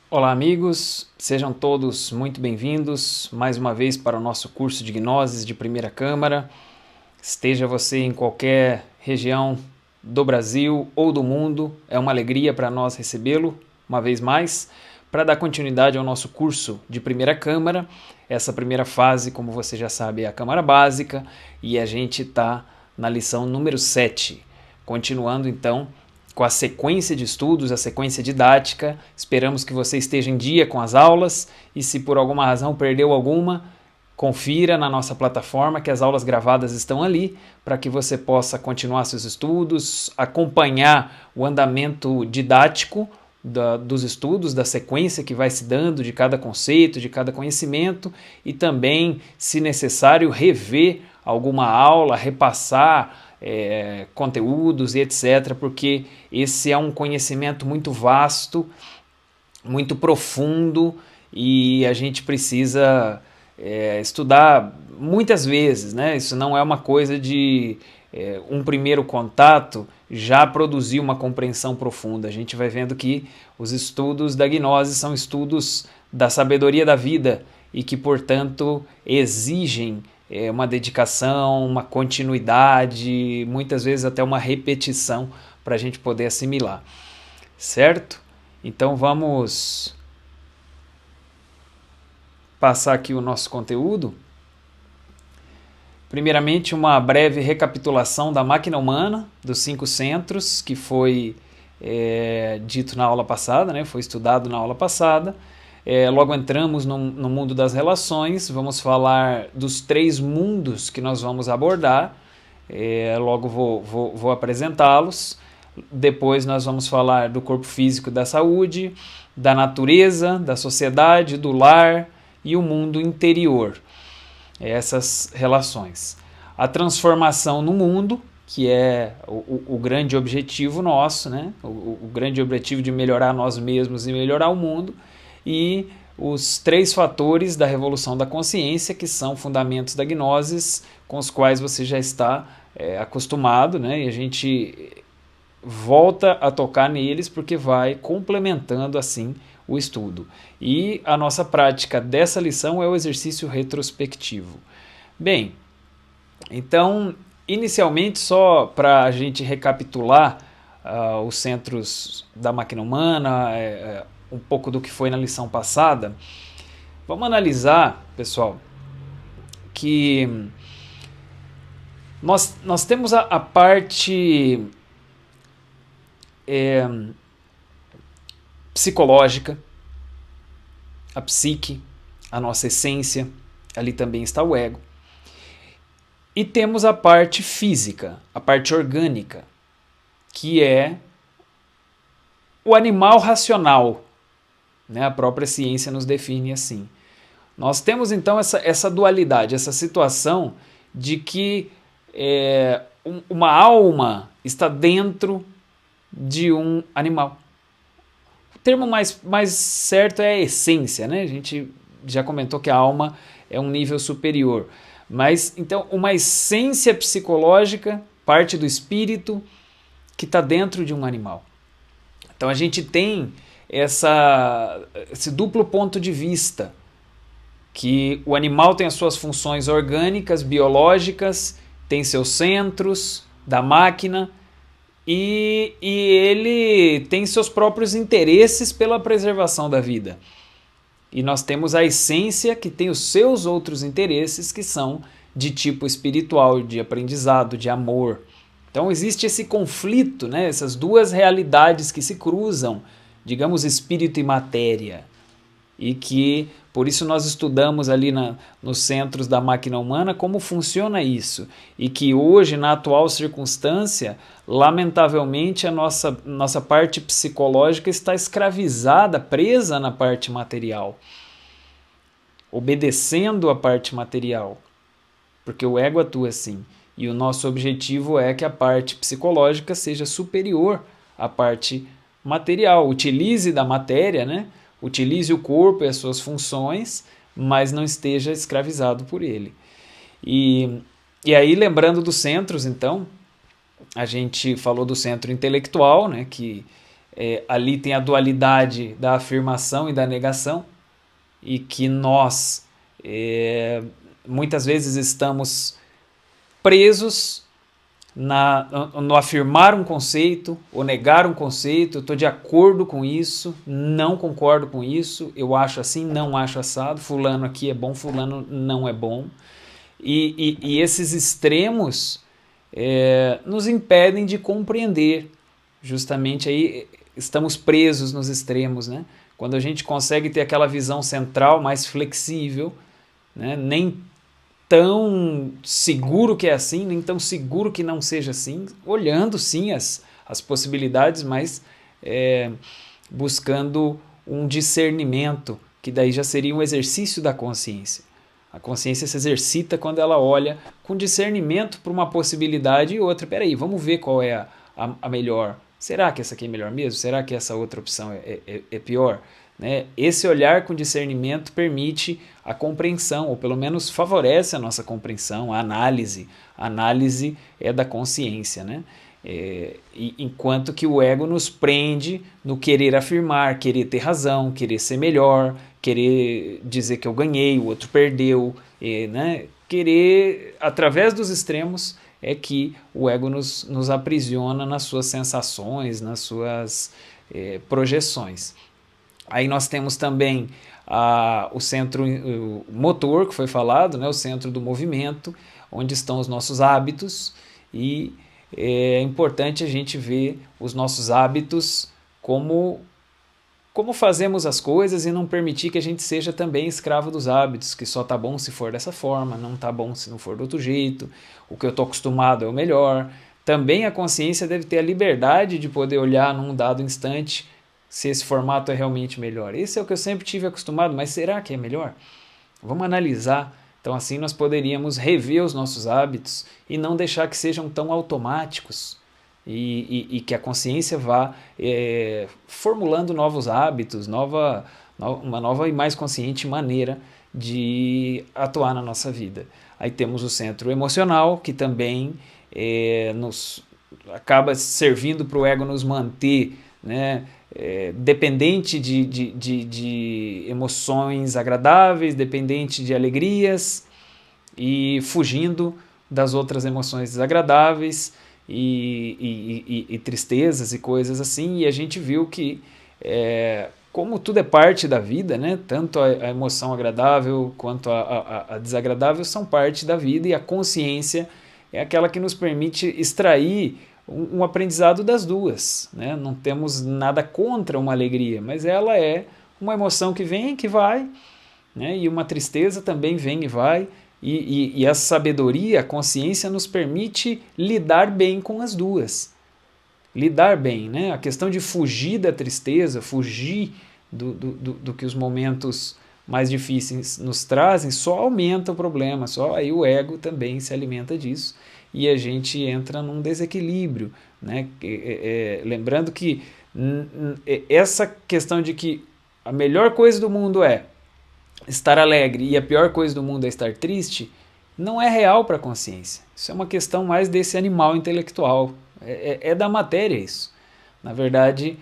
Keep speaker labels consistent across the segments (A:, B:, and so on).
A: Olá, amigos, sejam todos muito bem-vindos mais uma vez para o nosso curso de Gnoses de Primeira Câmara. Esteja você em qualquer região do Brasil ou do mundo, é uma alegria para nós recebê-lo uma vez mais para dar continuidade ao nosso curso de Primeira Câmara. Essa primeira fase, como você já sabe, é a Câmara Básica e a gente está na lição número 7, continuando então com a sequência de estudos, a sequência didática. Esperamos que você esteja em dia com as aulas e se por alguma razão perdeu alguma, confira na nossa plataforma que as aulas gravadas estão ali para que você possa continuar seus estudos, acompanhar o andamento didático dos estudos, da sequência que vai se dando de cada conceito, de cada conhecimento e também, se necessário, rever alguma aula, repassar conteúdos e etc., porque esse é um conhecimento muito vasto, muito profundo e a gente precisa estudar muitas vezes, né? Isso não é uma coisa de um primeiro contato já produzir uma compreensão profunda. A gente vai vendo que os estudos da gnose são estudos da sabedoria da vida e que, portanto, exigem uma dedicação, uma continuidade, muitas vezes até uma repetição para a gente poder assimilar, certo? Então vamos passar aqui o nosso conteúdo. Primeiramente, uma breve recapitulação da máquina humana, dos 5 centros, que foi dito na aula passada, né? Foi estudado na aula passada. Logo entramos no mundo das relações, vamos falar dos 3 mundos que nós vamos abordar, logo vou apresentá-los. Depois nós vamos falar do corpo físico, da saúde, da natureza, da sociedade, do lar e o mundo interior, essas relações. A transformação no mundo, que é o grande objetivo nosso, né? O grande objetivo de melhorar nós mesmos e melhorar o mundo, e os 3 fatores da revolução da consciência, que são fundamentos da gnose, com os quais você já está acostumado, né? E a gente volta a tocar neles porque vai complementando assim o estudo. E a nossa prática dessa lição é o exercício retrospectivo. Bem, então, inicialmente, só para a gente recapitular os centros da máquina humana, um pouco do que foi na lição passada, vamos analisar, pessoal, que nós temos a parte psicológica, a psique, a nossa essência, ali também está o ego. E temos a parte física, a parte orgânica, que é o animal racional, né? A própria ciência nos define assim. Nós temos então essa dualidade, essa situação de que uma alma está dentro de um animal. O termo mais certo é a essência, né? A gente já comentou que a alma é um nível superior. Mas, então, uma essência psicológica, parte do espírito, que está dentro de um animal. Então, a gente tem esse duplo ponto de vista, que o animal tem as suas funções orgânicas, biológicas, tem seus centros da máquina, e ele tem seus próprios interesses pela preservação da vida. E nós temos a essência que tem os seus outros interesses que são de tipo espiritual, de aprendizado, de amor. Então existe esse conflito, né? Essas duas realidades que se cruzam, digamos espírito e matéria. E que, por isso nós estudamos ali nos centros da máquina humana como funciona isso. E que hoje, na atual circunstância, lamentavelmente a nossa parte psicológica está escravizada, presa na parte material, obedecendo a parte material, porque o ego atua assim. E o nosso objetivo é que a parte psicológica seja superior à parte material, utilize da matéria, né? Utilize o corpo e as suas funções, mas não esteja escravizado por ele. E aí, lembrando dos centros, então, a gente falou do centro intelectual, né, que ali tem a dualidade da afirmação e da negação, e que nós muitas vezes estamos presos no afirmar um conceito ou negar um conceito. Eu estou de acordo com isso, não concordo com isso, eu acho assim, não acho assado, fulano aqui é bom, fulano não é bom. E esses extremos nos impedem de compreender. Justamente aí estamos presos nos extremos, né? Quando a gente consegue ter aquela visão central mais flexível, né? Nem tão seguro que é assim, nem tão seguro que não seja assim, olhando sim as possibilidades, mas buscando um discernimento, que daí já seria um exercício da consciência. A consciência se exercita quando ela olha com discernimento para uma possibilidade e outra. Peraí, vamos ver qual é a melhor. Será que essa aqui é melhor mesmo? Será que essa outra opção é pior? Né? Esse olhar com discernimento permite a compreensão, ou pelo menos favorece a nossa compreensão, a análise. A análise é da consciência, né? Enquanto que o ego nos prende no querer afirmar, querer ter razão, querer ser melhor, querer dizer que eu ganhei, o outro perdeu, né? Querer, através dos extremos, é que o ego nos aprisiona nas suas sensações, nas suas projeções. Aí nós temos também o centro motor, que foi falado, né, o centro do movimento, onde estão os nossos hábitos, e é importante a gente ver os nossos hábitos como fazemos as coisas e não permitir que a gente seja também escravo dos hábitos, que só tá bom se for dessa forma, não tá bom se não for do outro jeito, o que eu tô acostumado é o melhor. Também a consciência deve ter a liberdade de poder olhar num dado instante se esse formato é realmente melhor. Esse é o que eu sempre tive acostumado, mas será que é melhor? Vamos analisar. Então assim nós poderíamos rever os nossos hábitos e não deixar que sejam tão automáticos, e que a consciência vá formulando novos hábitos, uma nova e mais consciente maneira de atuar na nossa vida. Aí temos o centro emocional, que também nos acaba servindo para o ego nos manter, né, dependente de emoções agradáveis, dependente de alegrias e fugindo das outras emoções desagradáveis e tristezas e coisas assim. E a gente viu que como tudo é parte da vida, né, tanto a emoção agradável quanto a desagradável são parte da vida, e a consciência é aquela que nos permite extrair um aprendizado das duas, né? Não temos nada contra uma alegria, mas ela é uma emoção que vem e que vai, né? E uma tristeza também vem e vai, e a sabedoria, a consciência nos permite lidar bem com as duas. Lidar bem, né? A questão de fugir da tristeza, fugir do que os momentos mais difíceis nos trazem, só aumenta o problema, só aí o ego também se alimenta disso, e a gente entra num desequilíbrio, né? Lembrando que essa questão de que a melhor coisa do mundo é estar alegre e a pior coisa do mundo é estar triste, não é real para a consciência. Isso é uma questão mais desse animal intelectual, é da matéria isso. Na verdade,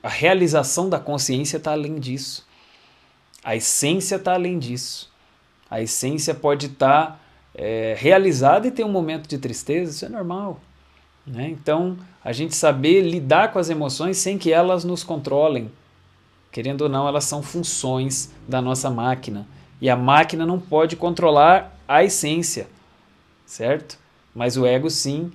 A: a realização da consciência está além disso. A essência está além disso. A essência pode estar realizada e ter um momento de tristeza, isso é normal, né? Então, a gente saber lidar com as emoções sem que elas nos controlem. Querendo ou não, elas são funções da nossa máquina. E a máquina não pode controlar a essência, certo? Mas o ego, sim,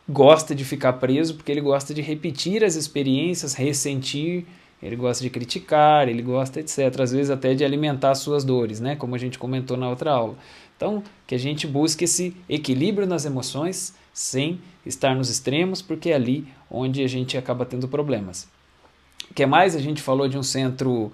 A: gosta de ficar preso porque ele gosta de repetir as experiências, ressentir, ele gosta de criticar, ele gosta, etc. Às vezes até de alimentar suas dores, né? Como a gente comentou na outra aula. Então, que a gente busque esse equilíbrio nas emoções sem estar nos extremos, porque é ali onde a gente acaba tendo problemas. O que mais? A gente falou de um centro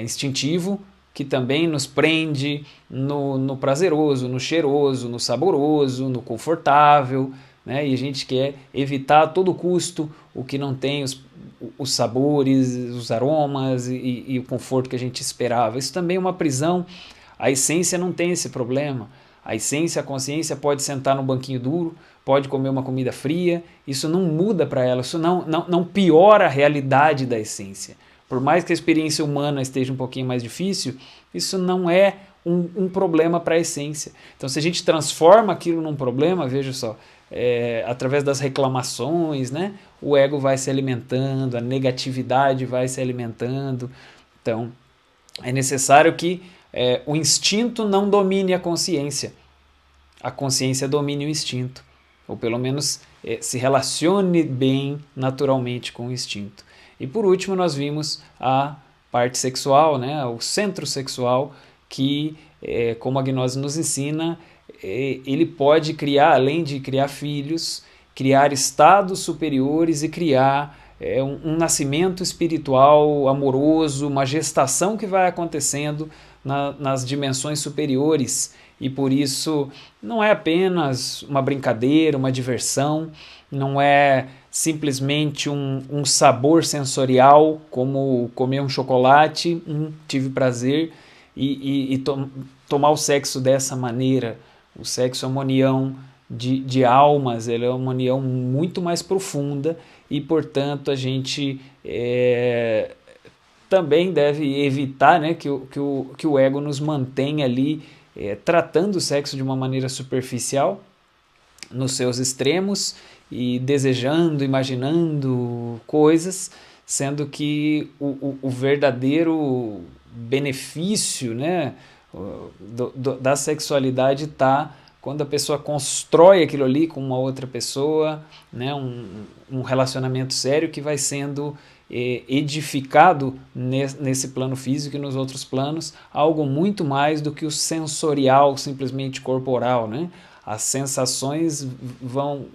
A: instintivo, que também nos prende no prazeroso, no cheiroso, no saboroso, no confortável, né? E a gente quer evitar a todo custo o que não tem os sabores, os aromas e o conforto que a gente esperava. Isso também é uma prisão. A essência não tem esse problema. A essência, a consciência pode sentar no banquinho duro, pode comer uma comida fria, isso não muda para ela, isso não piora a realidade da essência. Por mais que a experiência humana esteja um pouquinho mais difícil, isso não é um problema para a essência. Então, se a gente transforma aquilo num problema, veja só, através das reclamações, né, o ego vai se alimentando, a negatividade vai se alimentando. Então, é necessário que o instinto não domine a consciência domine o instinto, ou pelo menos se relacione bem naturalmente com o instinto. E por último nós vimos a parte sexual, né, o centro sexual, que como a gnose nos ensina, ele pode criar, além de criar filhos, criar estados superiores e criar um nascimento espiritual amoroso, uma gestação que vai acontecendo nas dimensões superiores. E por isso não é apenas uma brincadeira, uma diversão, não é simplesmente um sabor sensorial, como comer um chocolate, tive prazer, e tomar o sexo dessa maneira. O sexo é uma união de almas, ele é uma união muito mais profunda e, portanto, a gente também deve evitar, né, que o ego nos mantenha ali tratando o sexo de uma maneira superficial, nos seus extremos, e desejando, imaginando coisas, sendo que o verdadeiro benefício, né, da sexualidade está quando a pessoa constrói aquilo ali com uma outra pessoa, né, um relacionamento sério que vai sendo edificado nesse plano físico e nos outros planos, algo muito mais do que o sensorial, simplesmente corporal, né? As sensações vão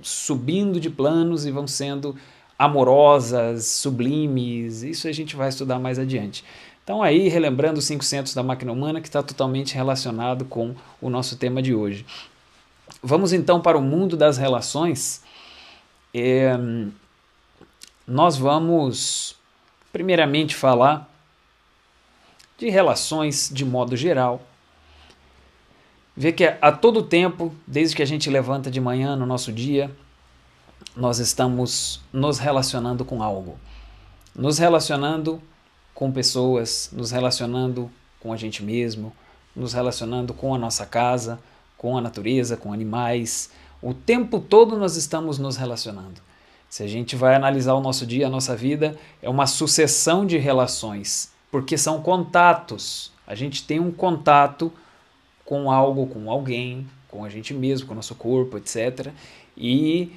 A: subindo de planos e vão sendo amorosas, sublimes, isso a gente vai estudar mais adiante. Então aí, relembrando os 5 centros da máquina humana, que está totalmente relacionado com o nosso tema de hoje. Vamos então para o mundo das relações. Nós vamos primeiramente falar de relações de modo geral. Ver que a todo tempo, desde que a gente levanta de manhã no nosso dia, nós estamos nos relacionando com algo. Nos relacionando com pessoas, nos relacionando com a gente mesmo, nos relacionando com a nossa casa, com a natureza, com animais. O tempo todo nós estamos nos relacionando. Se a gente vai analisar o nosso dia, a nossa vida, é uma sucessão de relações, porque são contatos. A gente tem um contato com algo, com alguém, com a gente mesmo, com o nosso corpo, etc. E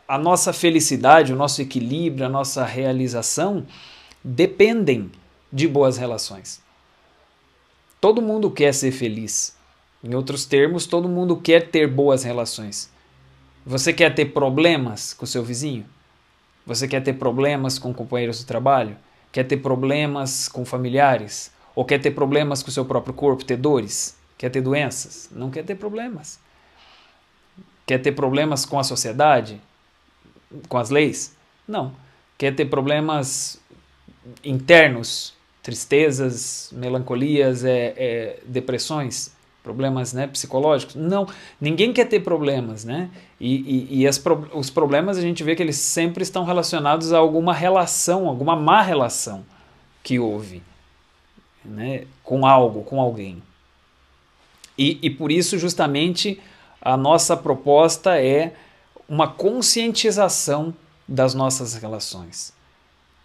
A: a nossa felicidade, o nosso equilíbrio, a nossa realização dependem de boas relações. Todo mundo quer ser feliz. Em outros termos, todo mundo quer ter boas relações. Você quer ter problemas com o seu vizinho? Você quer ter problemas com companheiros do trabalho? Quer ter problemas com familiares? Ou quer ter problemas com o seu próprio corpo, ter dores? Quer ter doenças? Não quer ter problemas. Quer ter problemas com a sociedade? Com as leis? Não. Quer ter problemas internos? Tristezas, melancolias, depressões? Problemas, né, psicológicos? Não, ninguém quer ter problemas, né? Os problemas a gente vê que eles sempre estão relacionados a alguma relação, alguma má relação que houve, né, com algo, com alguém. E por isso justamente a nossa proposta é uma conscientização das nossas relações,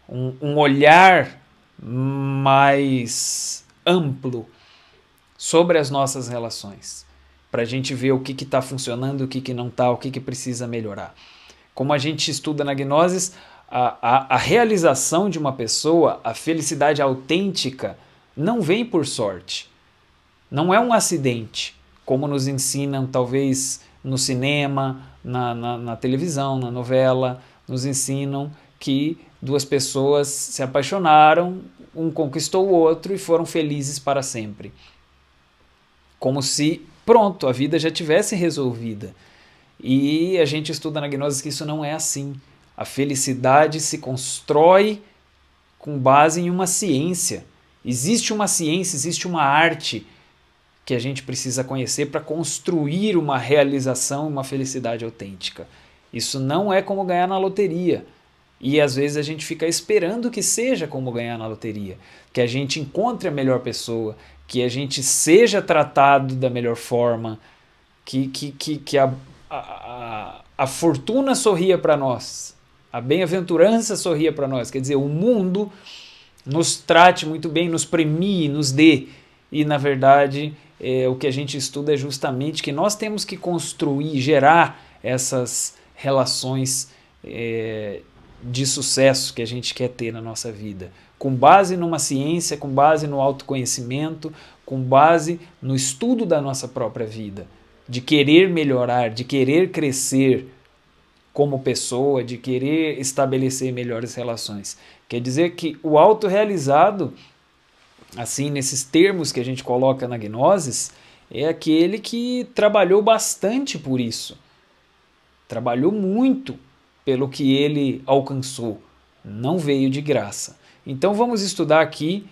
A: um olhar mais amplo sobre as nossas relações, para a gente ver o que está funcionando, o que não está, o que precisa melhorar. Como a gente estuda na Gnosis, a realização de uma pessoa, a felicidade autêntica, não vem por sorte. Não é um acidente, como nos ensinam talvez no cinema, na televisão, na novela, nos ensinam que duas pessoas se apaixonaram, um conquistou o outro e foram felizes para sempre. Como se, pronto, a vida já tivesse resolvida. E a gente estuda na Gnosis que isso não é assim. A felicidade se constrói com base em uma ciência. Existe uma ciência, existe uma arte que a gente precisa conhecer para construir uma realização, uma felicidade autêntica. Isso não é como ganhar na loteria. E às vezes a gente fica esperando que seja como ganhar na loteria, que a gente encontre a melhor pessoa, que a gente seja tratado da melhor forma, que a fortuna sorria para nós, a bem-aventurança sorria para nós. Quer dizer, o mundo nos trate muito bem, nos premie, nos dê. E na verdade o que a gente estuda é justamente que nós temos que construir, gerar essas relações de sucesso que a gente quer ter na nossa vida, com base numa ciência, com base no autoconhecimento, com base no estudo da nossa própria vida, de querer melhorar, de querer crescer como pessoa, de querer estabelecer melhores relações. Quer dizer que o autorrealizado, assim, nesses termos que a gente coloca na Gnosis, é aquele que trabalhou bastante por isso, trabalhou muito pelo que ele alcançou, não veio de graça. Então vamos estudar aqui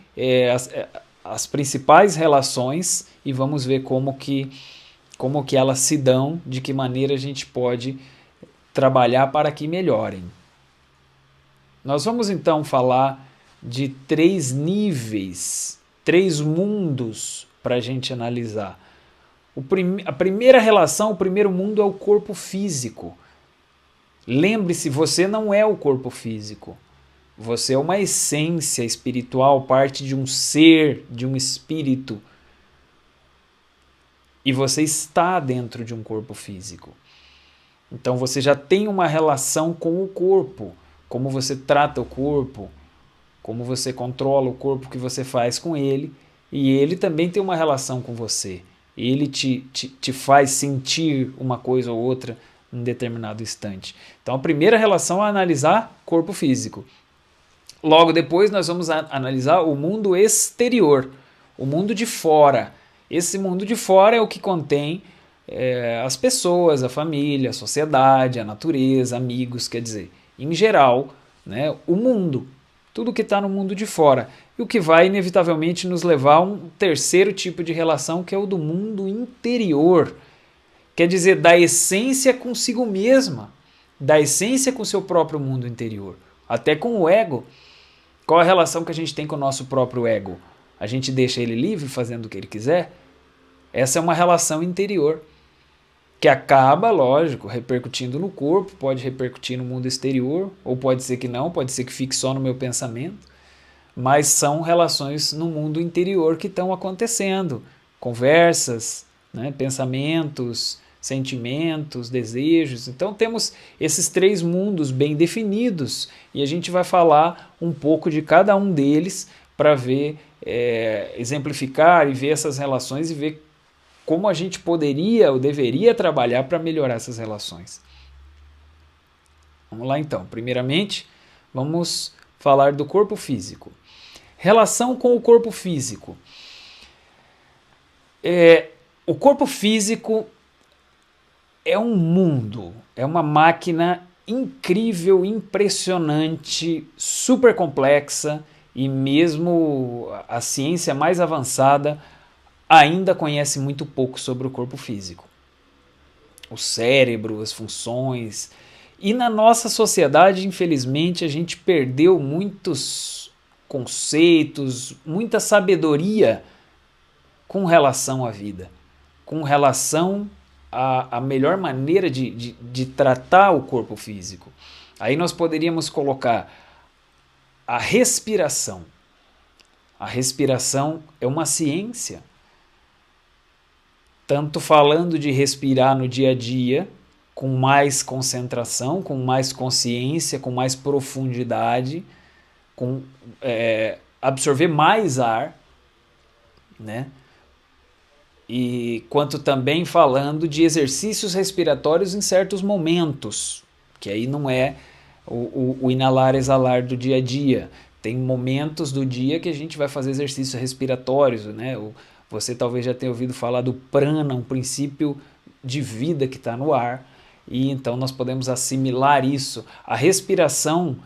A: as principais relações e vamos ver como que elas se dão, de que maneira a gente pode trabalhar para que melhorem. Nós vamos então falar de 3 níveis, 3 mundos para a gente analisar. A primeira relação, o primeiro mundo é o corpo físico. Lembre-se, você não é o corpo físico. Você é uma essência espiritual, parte de um ser, de um espírito. E você está dentro de um corpo físico. Então você já tem uma relação com o corpo. Como você trata o corpo, como você controla o corpo, o que você faz com ele. E ele também tem uma relação com você. Ele te faz sentir uma coisa ou outra em determinado instante. Então a primeira relação é analisar corpo físico. Logo depois nós vamos analisar o mundo exterior, o mundo de fora. Esse mundo de fora é o que contém as pessoas, a família, a sociedade, a natureza, amigos, quer dizer, em geral, né, o mundo, tudo que está no mundo de fora. E o que vai inevitavelmente nos levar a um terceiro tipo de relação, que é o do mundo interior. Quer dizer, da essência consigo mesma, da essência com o seu próprio mundo interior, até com o ego. Qual a relação que a gente tem com o nosso próprio ego? A gente deixa ele livre fazendo o que ele quiser? Essa é uma relação interior, que acaba, lógico, repercutindo no corpo, pode repercutir no mundo exterior, ou pode ser que não, pode ser que fique só no meu pensamento, mas são relações no mundo interior que estão acontecendo, conversas, né, pensamentos, sentimentos, desejos. Então temos esses 3 mundos bem definidos e a gente vai falar um pouco de cada um deles para ver, exemplificar e ver essas relações e ver como a gente poderia ou deveria trabalhar para melhorar essas relações. Vamos lá então. Primeiramente, vamos falar do corpo físico. Relação com o corpo físico. O corpo físico é um mundo, é uma máquina incrível, impressionante, super complexa, e mesmo a ciência mais avançada ainda conhece muito pouco sobre o corpo físico. O cérebro, as funções. E na nossa sociedade, infelizmente, a gente perdeu muitos conceitos, muita sabedoria com relação à vida, com relação à melhor maneira de tratar o corpo físico. Aí nós poderíamos colocar a respiração. A respiração é uma ciência. Tanto falando de respirar no dia a dia, com mais concentração, com mais consciência, com mais profundidade, com absorver mais ar, né? E quanto também falando de exercícios respiratórios em certos momentos, que aí não é o inalar, exalar do dia a dia. Tem momentos do dia que a gente vai fazer exercícios respiratórios, né? Você talvez já tenha ouvido falar do prana, um princípio de vida que está no ar, e então nós podemos assimilar isso. A respiração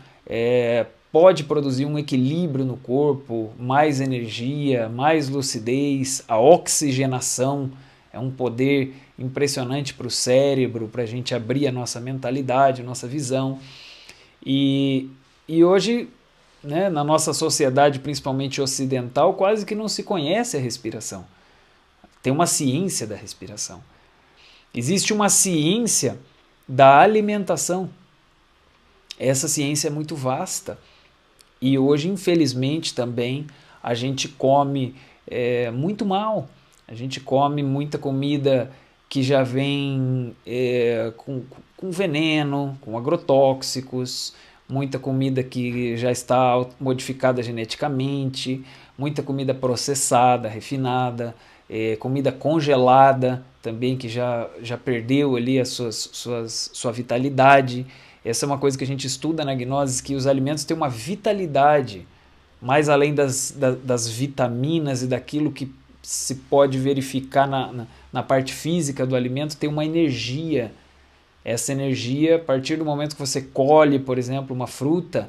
A: pode produzir um equilíbrio no corpo, mais energia, mais lucidez, a oxigenação é um poder impressionante para o cérebro, para a gente abrir a nossa mentalidade, a nossa visão. E hoje, né, na nossa sociedade, principalmente ocidental, quase que não se conhece a respiração. Tem uma ciência da respiração. Existe uma ciência da alimentação. Essa ciência é muito vasta. E hoje, infelizmente, também a gente come muito mal. A gente come muita comida que já vem com veneno, com agrotóxicos, muita comida que já está modificada geneticamente, muita comida processada, refinada, comida congelada também que já perdeu ali a sua vitalidade. Essa é uma coisa que a gente estuda na gnose, que os alimentos têm uma vitalidade, mais além das vitaminas e daquilo que se pode verificar na parte física do alimento, tem uma energia. Essa energia, a partir do momento que você colhe, por exemplo, uma fruta,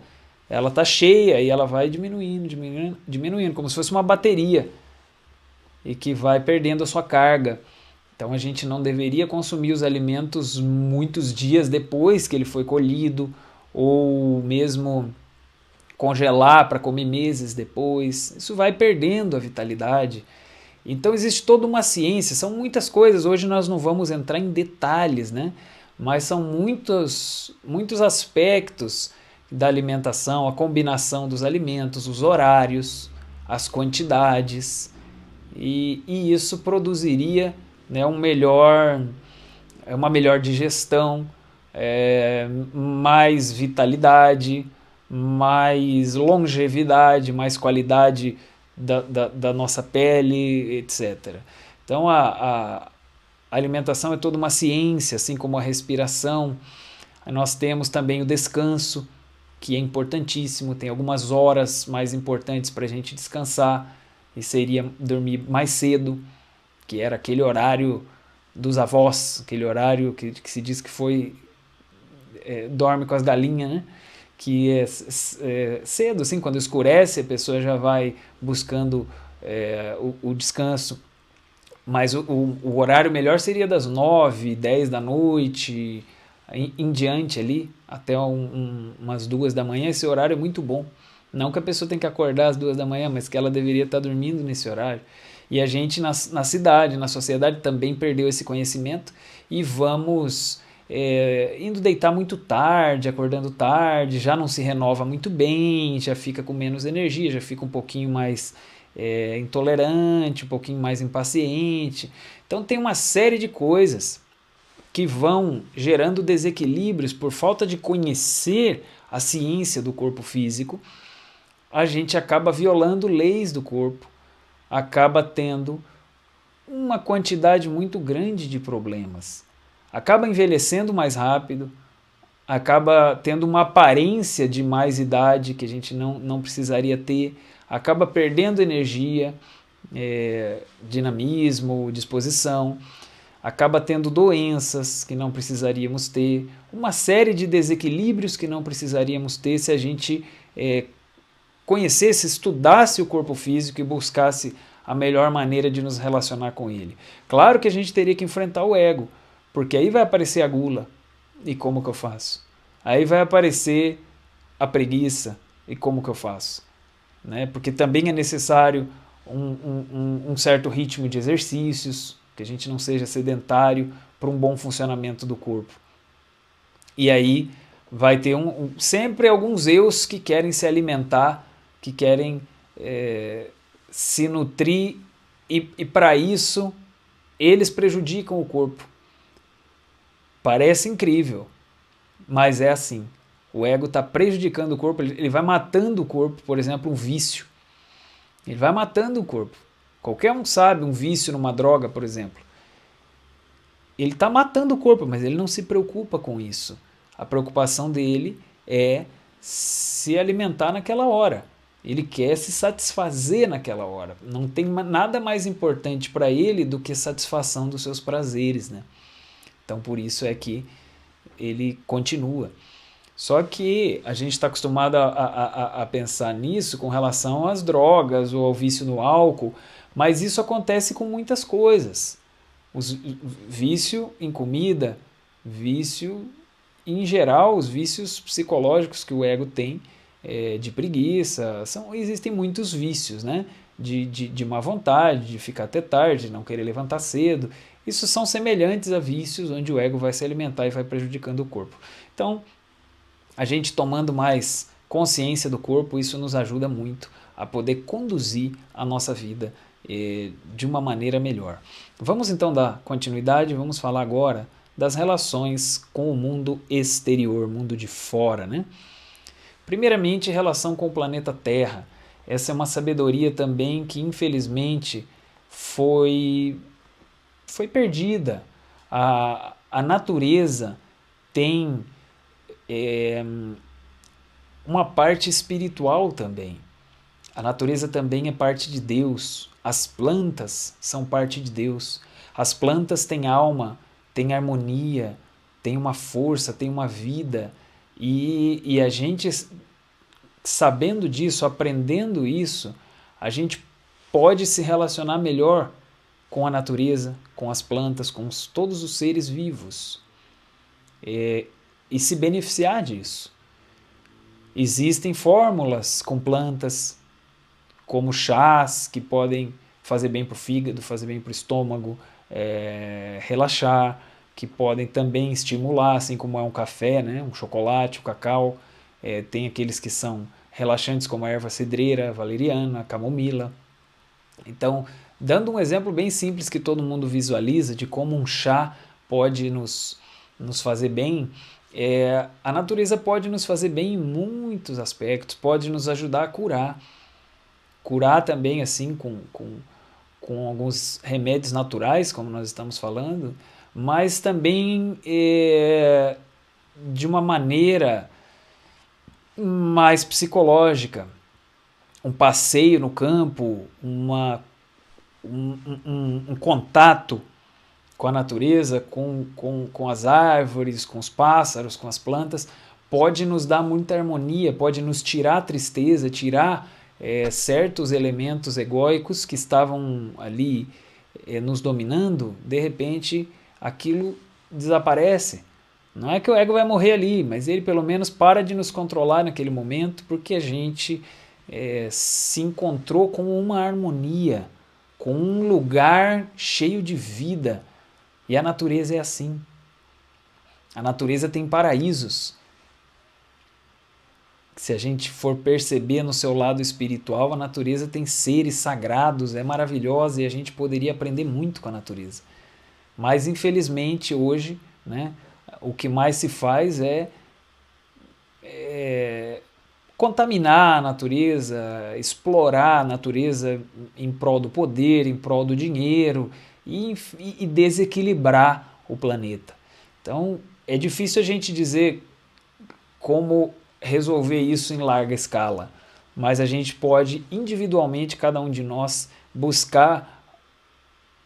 A: ela está cheia e ela vai diminuindo, como se fosse uma bateria e que vai perdendo a sua carga. Então a gente não deveria consumir os alimentos muitos dias depois que ele foi colhido, ou mesmo congelar para comer meses depois. Isso vai perdendo a vitalidade. Então existe toda uma ciência, são muitas coisas. Hoje nós não vamos entrar em detalhes, né? Mas são muitos aspectos da alimentação, a combinação dos alimentos, os horários, as quantidades, e isso produziria, né, uma melhor digestão, mais vitalidade, mais longevidade, mais qualidade da nossa pele, etc. Então a alimentação é toda uma ciência, assim como a respiração. Nós temos também o descanso, que é importantíssimo, tem algumas horas mais importantes para a gente descansar, e seria dormir mais cedo, que era aquele horário dos avós, aquele horário que se diz que foi dorme com as galinhas, né? Que é cedo, assim, quando escurece a pessoa já vai buscando o descanso. Mas o horário melhor seria das 9, 10 da noite em diante ali, até umas 2 da manhã. Esse horário é muito bom. Não que a pessoa tenha que acordar às 2 da manhã, mas que ela deveria estar dormindo nesse horário. E a gente na cidade, na sociedade, também perdeu esse conhecimento e vamos indo deitar muito tarde, acordando tarde, já não se renova muito bem, já fica com menos energia, já fica um pouquinho mais intolerante, um pouquinho mais impaciente. Então tem uma série de coisas que vão gerando desequilíbrios por falta de conhecer a ciência do corpo físico. A gente acaba violando leis do corpo, acaba tendo uma quantidade muito grande de problemas, acaba envelhecendo mais rápido, acaba tendo uma aparência de mais idade que a gente não precisaria ter, acaba perdendo energia, dinamismo, disposição, acaba tendo doenças que não precisaríamos ter, uma série de desequilíbrios que não precisaríamos ter se a gente conhecesse, estudasse o corpo físico e buscasse a melhor maneira de nos relacionar com ele. Claro que a gente teria que enfrentar o ego, porque aí vai aparecer a gula, e como que eu faço? Aí vai aparecer a preguiça, e como que eu faço? Né? Porque também é necessário um certo ritmo de exercícios, que a gente não seja sedentário, para um bom funcionamento do corpo. E aí vai ter sempre alguns eus que querem se alimentar, que querem se nutrir, e para isso eles prejudicam o corpo. Parece incrível, mas é assim. O ego está prejudicando o corpo, ele vai matando o corpo, por exemplo, um vício. Ele vai matando o corpo. Qualquer um sabe, um vício numa droga, por exemplo. Ele está matando o corpo, mas ele não se preocupa com isso. A preocupação dele é se alimentar naquela hora. Ele quer se satisfazer naquela hora. Não tem nada mais importante para ele do que a satisfação dos seus prazeres, né? Então, por isso é que ele continua. Só que a gente está acostumado a pensar nisso com relação às drogas ou ao vício no álcool, mas isso acontece com muitas coisas. Vício em comida, vício em geral, os vícios psicológicos que o ego tem, de preguiça, existem muitos vícios, né? De má vontade, de ficar até tarde, de não querer levantar cedo. Isso são semelhantes a vícios onde o ego vai se alimentar e vai prejudicando o corpo. Então, a gente tomando mais consciência do corpo, isso nos ajuda muito a poder conduzir a nossa vida de uma maneira melhor. Vamos então dar continuidade, vamos falar agora das relações com o mundo exterior, mundo de fora, né? Primeiramente, relação com o planeta Terra. Essa é uma sabedoria também que infelizmente foi perdida. A natureza tem uma parte espiritual também. A natureza também é parte de Deus. As plantas são parte de Deus. As plantas têm alma, têm harmonia, têm uma força, têm uma vida. E a gente, sabendo disso, aprendendo isso, a gente pode se relacionar melhor com a natureza, com as plantas, com todos os seres vivos. E se beneficiar disso. Existem fórmulas com plantas, como chás, que podem fazer bem para o fígado, fazer bem para o estômago, relaxar, que podem também estimular, assim como é um café, né? Um chocolate, o cacau. Tem aqueles que são relaxantes, como a erva cedreira, valeriana, camomila. Então, dando um exemplo bem simples que todo mundo visualiza de como um chá pode nos fazer bem, a natureza pode nos fazer bem em muitos aspectos, pode nos ajudar a curar. Curar também assim com alguns remédios naturais, como nós estamos falando, mas também de uma maneira mais psicológica. Um passeio no campo, um contato com a natureza, com as árvores, com os pássaros, com as plantas, pode nos dar muita harmonia, pode nos tirar a tristeza, tirar certos elementos egóicos que estavam ali nos dominando. De repente aquilo desaparece. Não é que o ego vai morrer ali, mas ele pelo menos para de nos controlar naquele momento, porque a gente se encontrou com uma harmonia, com um lugar cheio de vida. E a natureza é assim. A natureza tem paraísos. Se a gente for perceber no seu lado espiritual, a natureza tem seres sagrados, é maravilhosa e a gente poderia aprender muito com a natureza. Mas infelizmente hoje, né, o que mais se faz é contaminar a natureza, explorar a natureza em prol do poder, em prol do dinheiro e desequilibrar o planeta. Então é difícil a gente dizer como resolver isso em larga escala, mas a gente pode individualmente, cada um de nós, buscar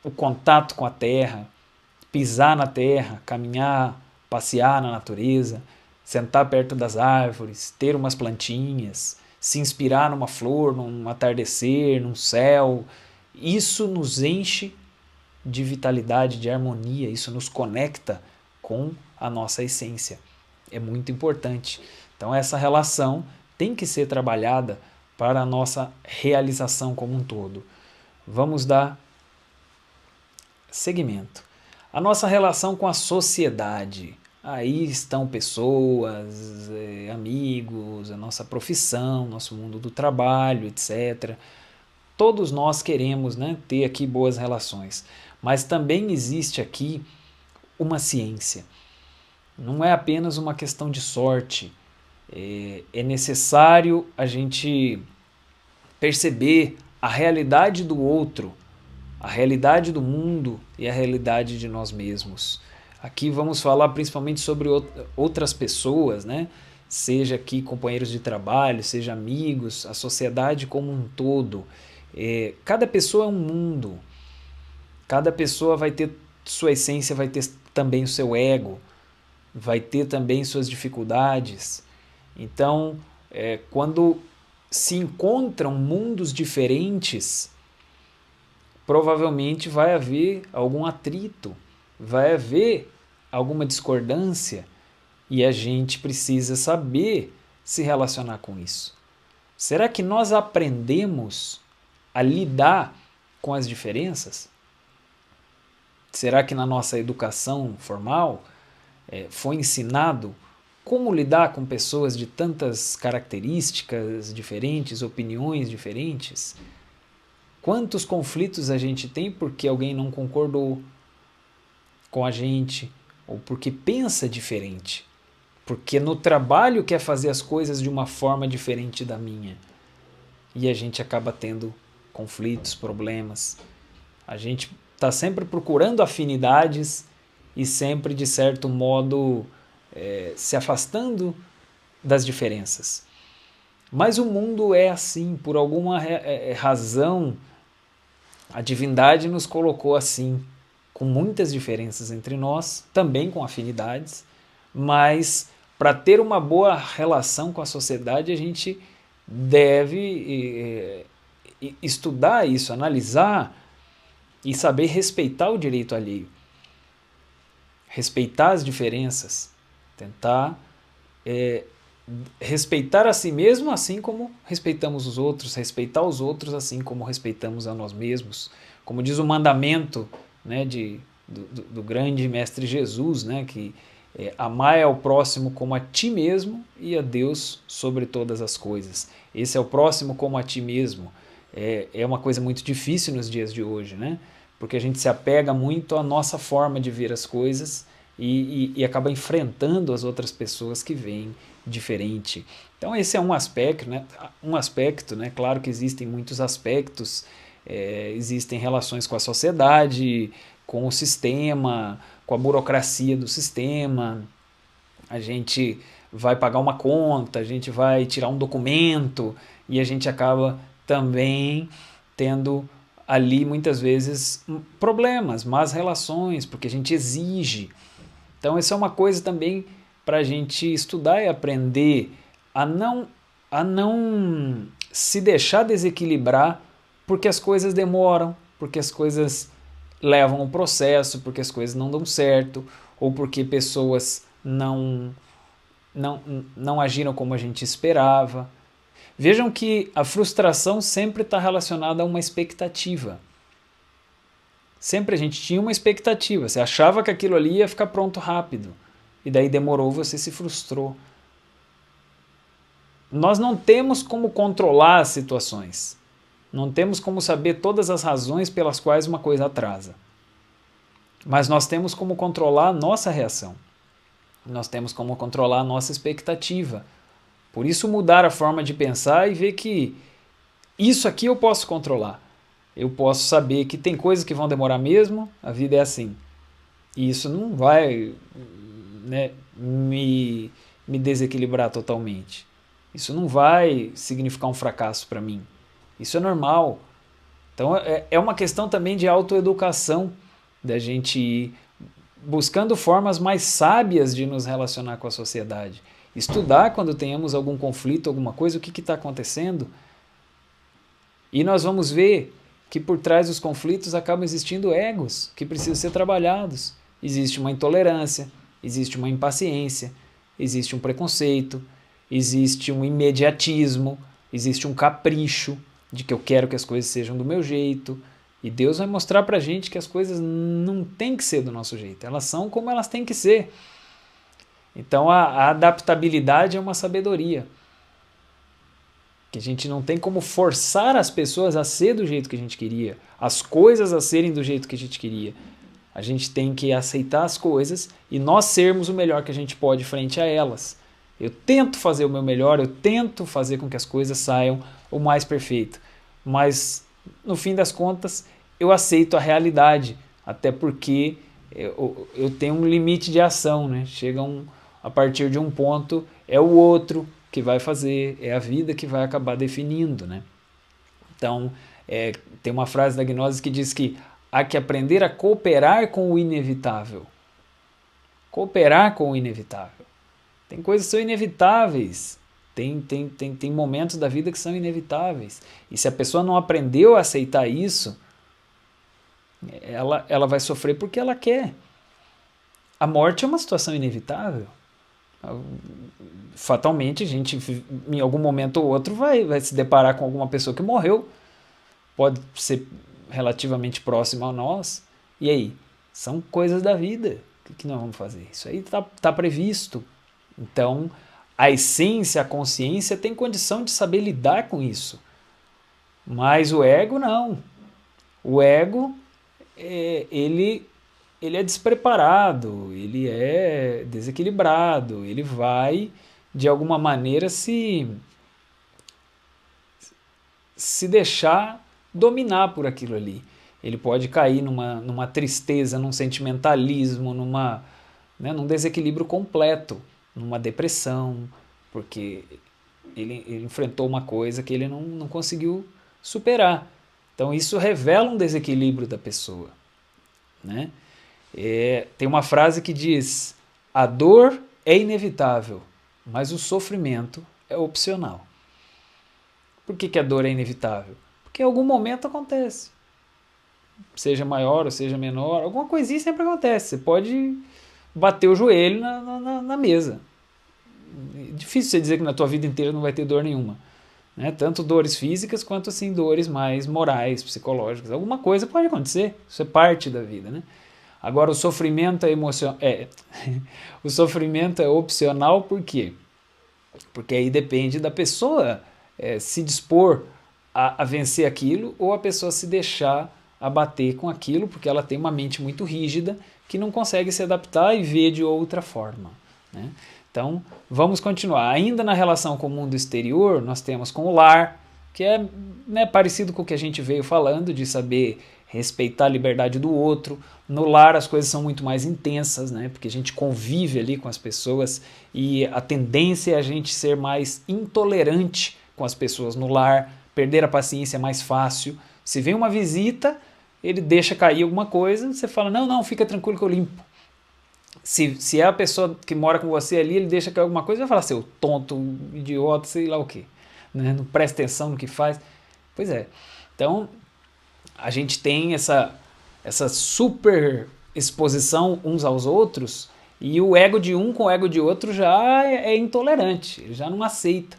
A: o contato com a terra, pisar na terra, caminhar, passear na natureza, sentar perto das árvores, ter umas plantinhas, se inspirar numa flor, num atardecer, num céu. Isso nos enche de vitalidade, de harmonia, isso nos conecta com a nossa essência. É muito importante. Então essa relação tem que ser trabalhada para a nossa realização como um todo. Vamos dar seguimento. A nossa relação com a sociedade. Aí estão pessoas, amigos, a nossa profissão, nosso mundo do trabalho, etc. Todos nós queremos, né, ter aqui boas relações, mas também existe aqui uma ciência. Não é apenas uma questão de sorte. É necessário a gente perceber a realidade do outro, a realidade do mundo e a realidade de nós mesmos. Aqui vamos falar principalmente sobre outras pessoas, né? Seja aqui companheiros de trabalho, seja amigos, a sociedade como um todo. Cada pessoa é um mundo, cada pessoa vai ter sua essência, vai ter também o seu ego. vai ter também suas dificuldades. Então, quando se encontram mundos diferentes, provavelmente vai haver algum atrito, vai haver alguma discordância, e a gente precisa saber se relacionar com isso. Será que nós aprendemos a lidar com as diferenças? Será que na nossa educação formal foi ensinado como lidar com pessoas de tantas características diferentes, opiniões diferentes? Quantos conflitos a gente tem porque alguém não concordou com a gente, ou porque pensa diferente, porque no trabalho quer fazer as coisas de uma forma diferente da minha, e a gente acaba tendo conflitos, problemas. A gente está sempre procurando afinidades e sempre, de certo modo, se afastando das diferenças. Mas o mundo é assim, por alguma razão, a divindade nos colocou assim, com muitas diferenças entre nós, também com afinidades, mas para ter uma boa relação com a sociedade, a gente deve estudar isso, analisar e saber respeitar o direito alheio. Respeitar as diferenças, tentar respeitar a si mesmo assim como respeitamos os outros, respeitar os outros assim como respeitamos a nós mesmos. Como diz o mandamento, né, do grande mestre Jesus, né, que amar ao próximo como a ti mesmo e a Deus sobre todas as coisas. Esse é o próximo como a ti mesmo. É uma coisa muito difícil nos dias de hoje, né? Porque a gente se apega muito à nossa forma de ver as coisas e acaba enfrentando as outras pessoas que veem diferente. Então esse é um aspecto, né? Claro que existem muitos aspectos, existem relações com a sociedade, com o sistema, com a burocracia do sistema. A gente vai pagar uma conta, a gente vai tirar um documento e a gente acaba também tendo ali muitas vezes problemas, más relações, porque a gente exige. Então isso é uma coisa também para a gente estudar e aprender a não se deixar desequilibrar porque as coisas demoram, porque as coisas levam um processo, porque as coisas não dão certo, ou porque pessoas não agiram como a gente esperava. Vejam que a frustração sempre está relacionada a uma expectativa. Sempre a gente tinha uma expectativa, você achava que aquilo ali ia ficar pronto rápido, e daí demorou, você se frustrou. Nós não temos como controlar as situações, não temos como saber todas as razões pelas quais uma coisa atrasa, mas nós temos como controlar a nossa reação, nós temos como controlar a nossa expectativa. Por isso mudar a forma de pensar e ver que isso aqui eu posso controlar. Eu posso saber que tem coisas que vão demorar mesmo, a vida é assim. E isso não vai, né, me desequilibrar totalmente. Isso não vai significar um fracasso para mim. Isso é normal. Então é uma questão também de autoeducação, da gente ir buscando formas mais sábias de nos relacionar com a sociedade. Estudar quando tenhamos algum conflito, alguma coisa, o que está acontecendo. E nós vamos ver que por trás dos conflitos acabam existindo egos que precisam ser trabalhados. Existe uma intolerância, existe uma impaciência, existe um preconceito, existe um imediatismo, existe um capricho de que eu quero que as coisas sejam do meu jeito. E Deus vai mostrar pra gente que as coisas não têm que ser do nosso jeito, elas são como elas têm que ser. Então a adaptabilidade é uma sabedoria. Que a gente não tem como forçar as pessoas a ser do jeito que a gente queria, as coisas a serem do jeito que a gente queria. A gente tem que aceitar as coisas e nós sermos o melhor que a gente pode frente a elas. Eu tento fazer o meu melhor, eu tento fazer com que as coisas saiam o mais perfeito. Mas, no fim das contas, eu aceito a realidade, até porque eu tenho um limite de ação, né? A partir de um ponto, é o outro que vai fazer, é a vida que vai acabar definindo, né? Então, tem uma frase da Gnose que diz que há que aprender a cooperar com o inevitável. cooperar com o inevitável. Tem coisas que são inevitáveis. Tem momentos da vida que são inevitáveis. E se a pessoa não aprendeu a aceitar isso, ela vai sofrer porque ela quer. A morte é uma situação inevitável. Fatalmente, a gente, em algum momento ou outro, vai se deparar com alguma pessoa que morreu. Pode ser relativamente próxima a nós. E aí? São coisas da vida. O que nós vamos fazer? Isso aí está previsto. Então, a essência, a consciência tem condição de saber lidar com isso. Mas o ego não. O ego, ele é despreparado, ele é desequilibrado, ele vai, de alguma maneira, se deixar dominar por aquilo ali. Ele pode cair numa tristeza, num sentimentalismo, num desequilíbrio completo, numa depressão, porque ele enfrentou uma coisa que ele não conseguiu superar. Então isso revela um desequilíbrio da pessoa, né? Tem uma frase que diz: a dor é inevitável, mas o sofrimento é opcional. Por que a dor é inevitável? Porque em algum momento acontece. Seja maior ou seja menor, alguma coisinha sempre acontece. Você pode bater o joelho na mesa. É difícil você dizer que na tua vida inteira não vai ter dor nenhuma, né? Tanto dores físicas quanto assim dores mais morais, psicológicas. Alguma coisa pode acontecer, isso é parte da vida, né? Agora o sofrimento é o sofrimento é opcional. Por quê? Porque aí depende da pessoa se dispor a vencer aquilo, ou a pessoa se deixar abater com aquilo, porque ela tem uma mente muito rígida que não consegue se adaptar e ver de outra forma, né? Então, vamos continuar. Ainda na relação com o mundo exterior, nós temos com o lar, que é, né, parecido com o que a gente veio falando, de saber respeitar a liberdade do outro. No lar as coisas são muito mais intensas, né, porque a gente convive ali com as pessoas e a tendência é a gente ser mais intolerante com as pessoas no lar, perder a paciência é mais fácil. Se vem uma visita, ele deixa cair alguma coisa, você fala, não, fica tranquilo que eu limpo. Se é a pessoa que mora com você ali, ele deixa cair alguma coisa, vai falar, seu tonto, idiota, sei lá o quê, né? Não presta atenção no que faz. Pois é. Então, a gente tem essa super exposição uns aos outros, e o ego de um com o ego de outro já é intolerante, ele já não aceita,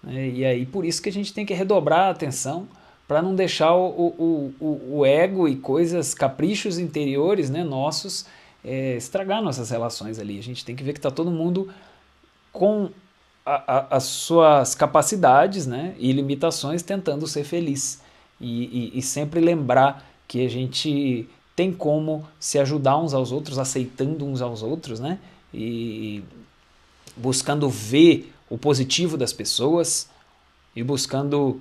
A: né? E aí por isso que a gente tem que redobrar a atenção para não deixar o ego e coisas, caprichos interiores, né, nossos, estragar nossas relações ali. A gente tem que ver que está todo mundo com as suas capacidades, né, e limitações tentando ser feliz. E sempre lembrar que a gente tem como se ajudar uns aos outros, aceitando uns aos outros, né, e buscando ver o positivo das pessoas e buscando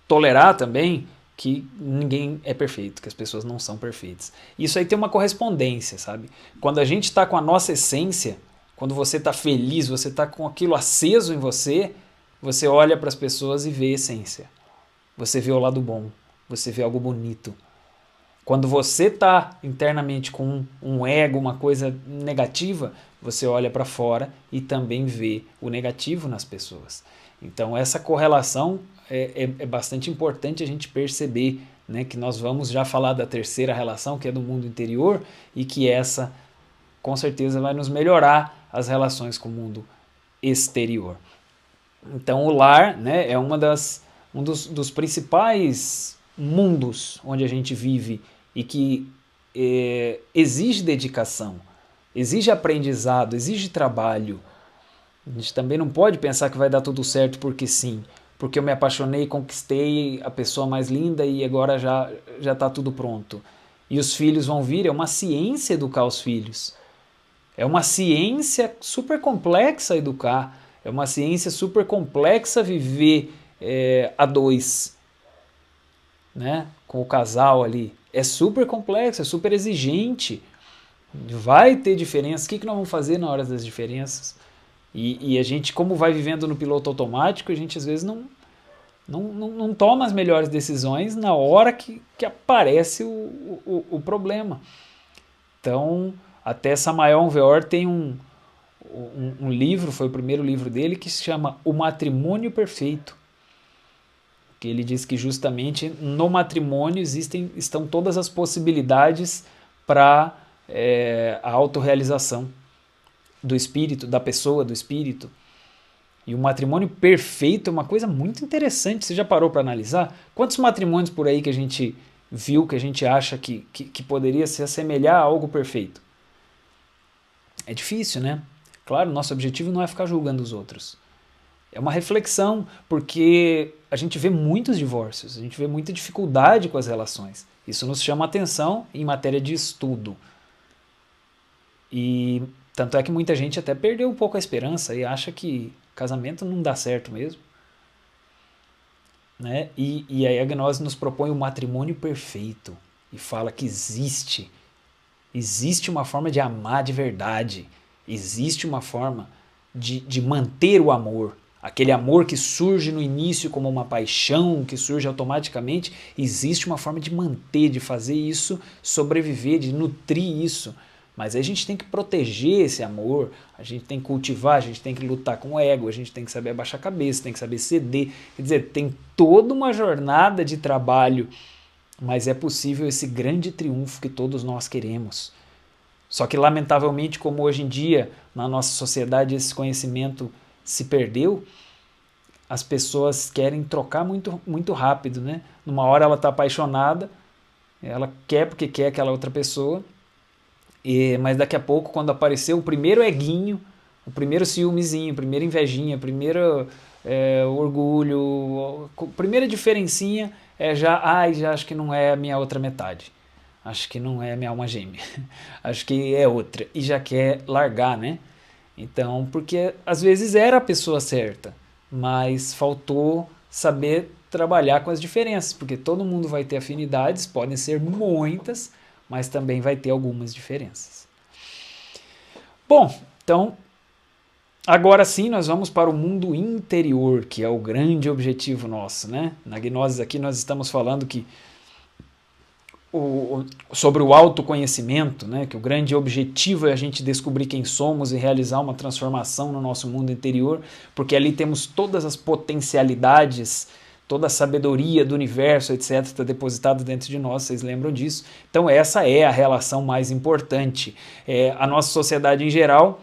A: tolerar também que ninguém é perfeito, que as pessoas não são perfeitas. Isso aí tem uma correspondência, sabe? Quando a gente está com a nossa essência, quando você está feliz, você está com aquilo aceso em você, você olha para as pessoas e vê a essência. Você vê o lado bom, você vê algo bonito. Quando você está internamente com um ego, uma coisa negativa, você olha para fora e também vê o negativo nas pessoas. Então essa correlação é bastante importante a gente perceber, né, que nós vamos já falar da terceira relação, que é do mundo interior, e que essa com certeza vai nos melhorar as relações com o mundo exterior. Então o lar, né, é um dos principais mundos onde a gente vive e que exige dedicação, exige aprendizado, exige trabalho. A gente também não pode pensar que vai dar tudo certo porque sim, porque eu me apaixonei, conquistei a pessoa mais linda e agora já está tudo pronto. E os filhos vão vir, é uma ciência educar os filhos. É uma ciência super complexa educar, é uma ciência super complexa viver a dois, né? Com o casal ali. É super complexo, é super exigente. Vai ter diferenças. O que nós vamos fazer na hora das diferenças? E a gente, como vai vivendo no piloto automático, a gente às vezes não toma as melhores decisões na hora que aparece o problema. Então, Até Samael Weor tem um livro, foi o primeiro livro dele, que se chama O Matrimônio Perfeito. Que ele diz que justamente no matrimônio estão todas as possibilidades para a autorrealização do espírito, da pessoa, do espírito. E o matrimônio perfeito é uma coisa muito interessante. Você já parou para analisar? Quantos matrimônios por aí que a gente viu, que a gente acha que poderia se assemelhar a algo perfeito? É difícil, né? Claro, nosso objetivo não é ficar julgando os outros. É uma reflexão, porque a gente vê muitos divórcios, a gente vê muita dificuldade com as relações. Isso nos chama atenção em matéria de estudo. E tanto é que muita gente até perdeu um pouco a esperança e acha que casamento não dá certo mesmo. Né? E aí a gnose nos propõe o matrimônio perfeito e fala que existe uma forma de amar de verdade, existe uma forma de manter o amor. Aquele amor que surge no início como uma paixão, que surge automaticamente, existe uma forma de manter, de fazer isso sobreviver, de nutrir isso. Mas aí a gente tem que proteger esse amor, a gente tem que cultivar, a gente tem que lutar com o ego, a gente tem que saber abaixar a cabeça, tem que saber ceder. Quer dizer, tem toda uma jornada de trabalho, mas é possível esse grande triunfo que todos nós queremos. Só que, lamentavelmente, como hoje em dia, na nossa sociedade, esse conhecimento se perdeu, as pessoas querem trocar muito, muito rápido, né? Numa hora ela está apaixonada, ela quer porque quer aquela outra pessoa, mas daqui a pouco, quando aparecer o primeiro eguinho, o primeiro ciúmezinho, a primeira invejinha, o primeiro orgulho, a primeira diferencinha, já acho que não é a minha outra metade. Acho que não é a minha alma gêmea. Acho que é outra. E já quer largar, né? Então, porque às vezes era a pessoa certa, mas faltou saber trabalhar com as diferenças, porque todo mundo vai ter afinidades, podem ser muitas, mas também vai ter algumas diferenças. Bom, então, agora sim nós vamos para o mundo interior, que é o grande objetivo nosso, né? Na Gnose aqui nós estamos falando que sobre o autoconhecimento, né, que o grande objetivo é a gente descobrir quem somos e realizar uma transformação no nosso mundo interior, porque ali temos todas as potencialidades, toda a sabedoria do universo, etc., está depositada dentro de nós, vocês lembram disso? Então essa é a relação mais importante. A nossa sociedade em geral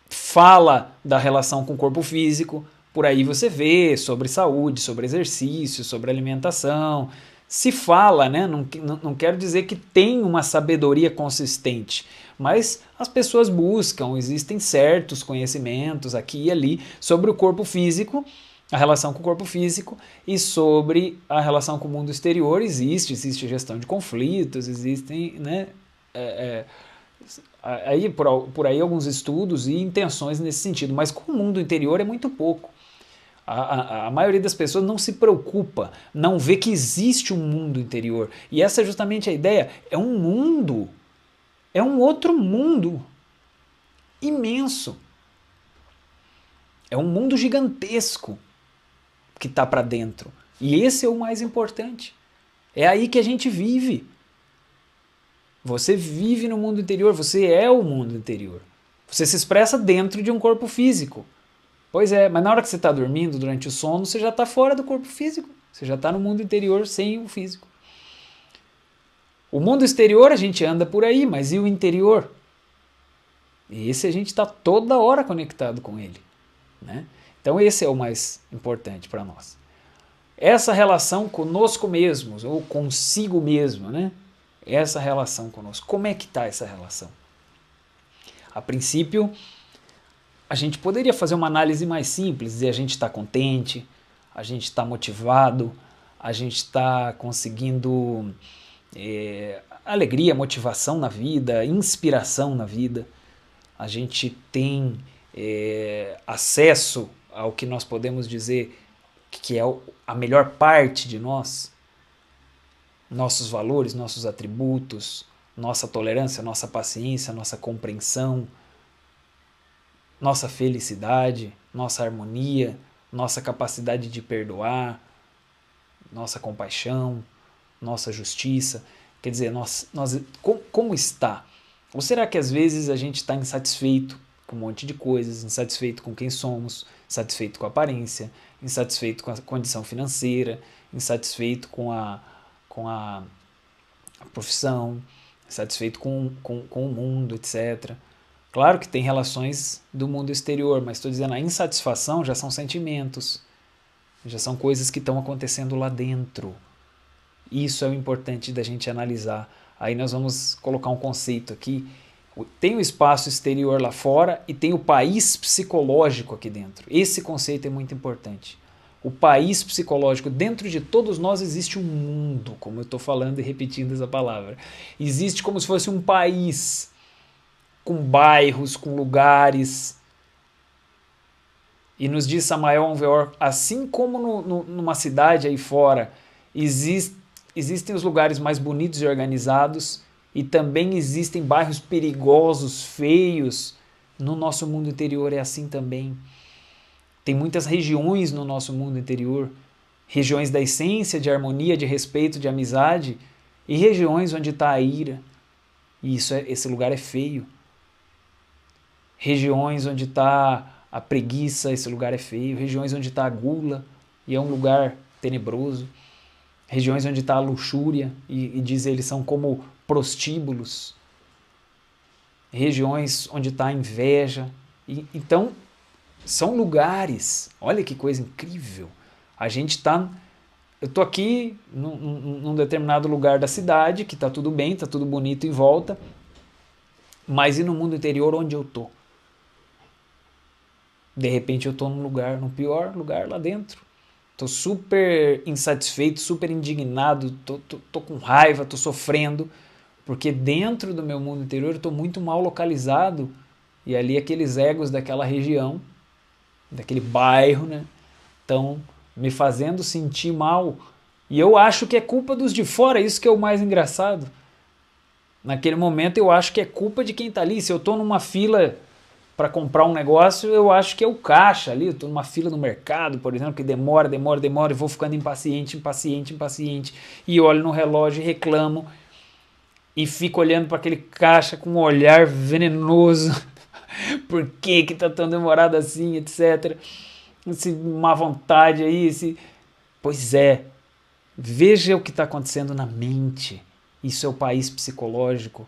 A: fala da relação com o corpo físico, por aí você vê sobre saúde, sobre exercício, sobre alimentação. Se fala, né? Não quero dizer que tem uma sabedoria consistente, mas as pessoas buscam, existem certos conhecimentos aqui e ali sobre o corpo físico, a relação com o corpo físico, e sobre a relação com o mundo exterior. Existe gestão de conflitos, existem, né, por aí alguns estudos e intenções nesse sentido, mas com o mundo interior é muito pouco. A maioria das pessoas não se preocupa, não vê que existe um mundo interior. E essa é justamente a ideia. É um mundo, é um outro mundo imenso. É um mundo gigantesco que está para dentro. E esse é o mais importante. É aí que a gente vive. Você vive no mundo interior, você é o mundo interior. Você se expressa dentro de um corpo físico. Pois é, mas na hora que você está dormindo, durante o sono, você já está fora do corpo físico. Você já está no mundo interior sem o físico. O mundo exterior a gente anda por aí, mas e o interior? Esse a gente está toda hora conectado com ele. Né? Então esse é o mais importante para nós. Essa relação conosco mesmos, ou consigo mesmo, né? Essa relação conosco. Como é que está essa relação? A princípio, a gente poderia fazer uma análise mais simples, dizer a gente está contente, a gente está motivado, a gente está conseguindo alegria, motivação na vida, inspiração na vida, a gente tem acesso ao que nós podemos dizer que é a melhor parte de nós, nossos valores, nossos atributos, nossa tolerância, nossa paciência, nossa compreensão, nossa felicidade, nossa harmonia, nossa capacidade de perdoar, nossa compaixão, nossa justiça. Quer dizer, como está? Ou será que às vezes a gente está insatisfeito com um monte de coisas, insatisfeito com quem somos, insatisfeito com a aparência, insatisfeito com a condição financeira, insatisfeito com a profissão, insatisfeito com o mundo, etc. Claro que tem relações do mundo exterior, mas estou dizendo, a insatisfação já são sentimentos, já são coisas que estão acontecendo lá dentro. Isso é o importante da gente analisar. Aí nós vamos colocar um conceito aqui. Tem o espaço exterior lá fora e tem o país psicológico aqui dentro. Esse conceito é muito importante. O país psicológico, dentro de todos nós existe um mundo, como eu estou falando e repetindo essa palavra. Existe como se fosse um país, com bairros, com lugares. E nos diz Samael Aun Weor, assim como numa cidade aí fora existem os lugares mais bonitos e organizados, e também existem bairros perigosos, feios. No nosso mundo interior é assim também. Tem muitas regiões no nosso mundo interior, regiões da essência, de harmonia, de respeito, de amizade, e regiões onde está a ira. E esse lugar é feio. Regiões onde está a preguiça, esse lugar é feio. Regiões onde está a gula, e é um lugar tenebroso. Regiões onde está a luxúria, e diz eles são como prostíbulos. Regiões onde está a inveja. Então, são lugares, olha que coisa incrível. Eu estou aqui num determinado lugar da cidade, que está tudo bem, está tudo bonito em volta, mas e no mundo interior onde eu estou? De repente eu estou no pior lugar lá dentro. Estou super insatisfeito, super indignado, tô com raiva, estou sofrendo, porque dentro do meu mundo interior eu estou muito mal localizado, e ali aqueles egos daquela região, daquele bairro, né, estão me fazendo sentir mal. E eu acho que é culpa dos de fora, isso que é o mais engraçado. Naquele momento eu acho que é culpa de quem está ali. Se eu estou numa fila para comprar um negócio, eu acho que é o caixa ali. Eu estou numa fila no mercado, por exemplo, que demora, e vou ficando impaciente, e olho no relógio e reclamo, e fico olhando para aquele caixa com um olhar venenoso. Por que está tão demorado assim, etc. Esse má vontade aí, Pois é, veja o que está acontecendo na mente. Isso é o país psicológico.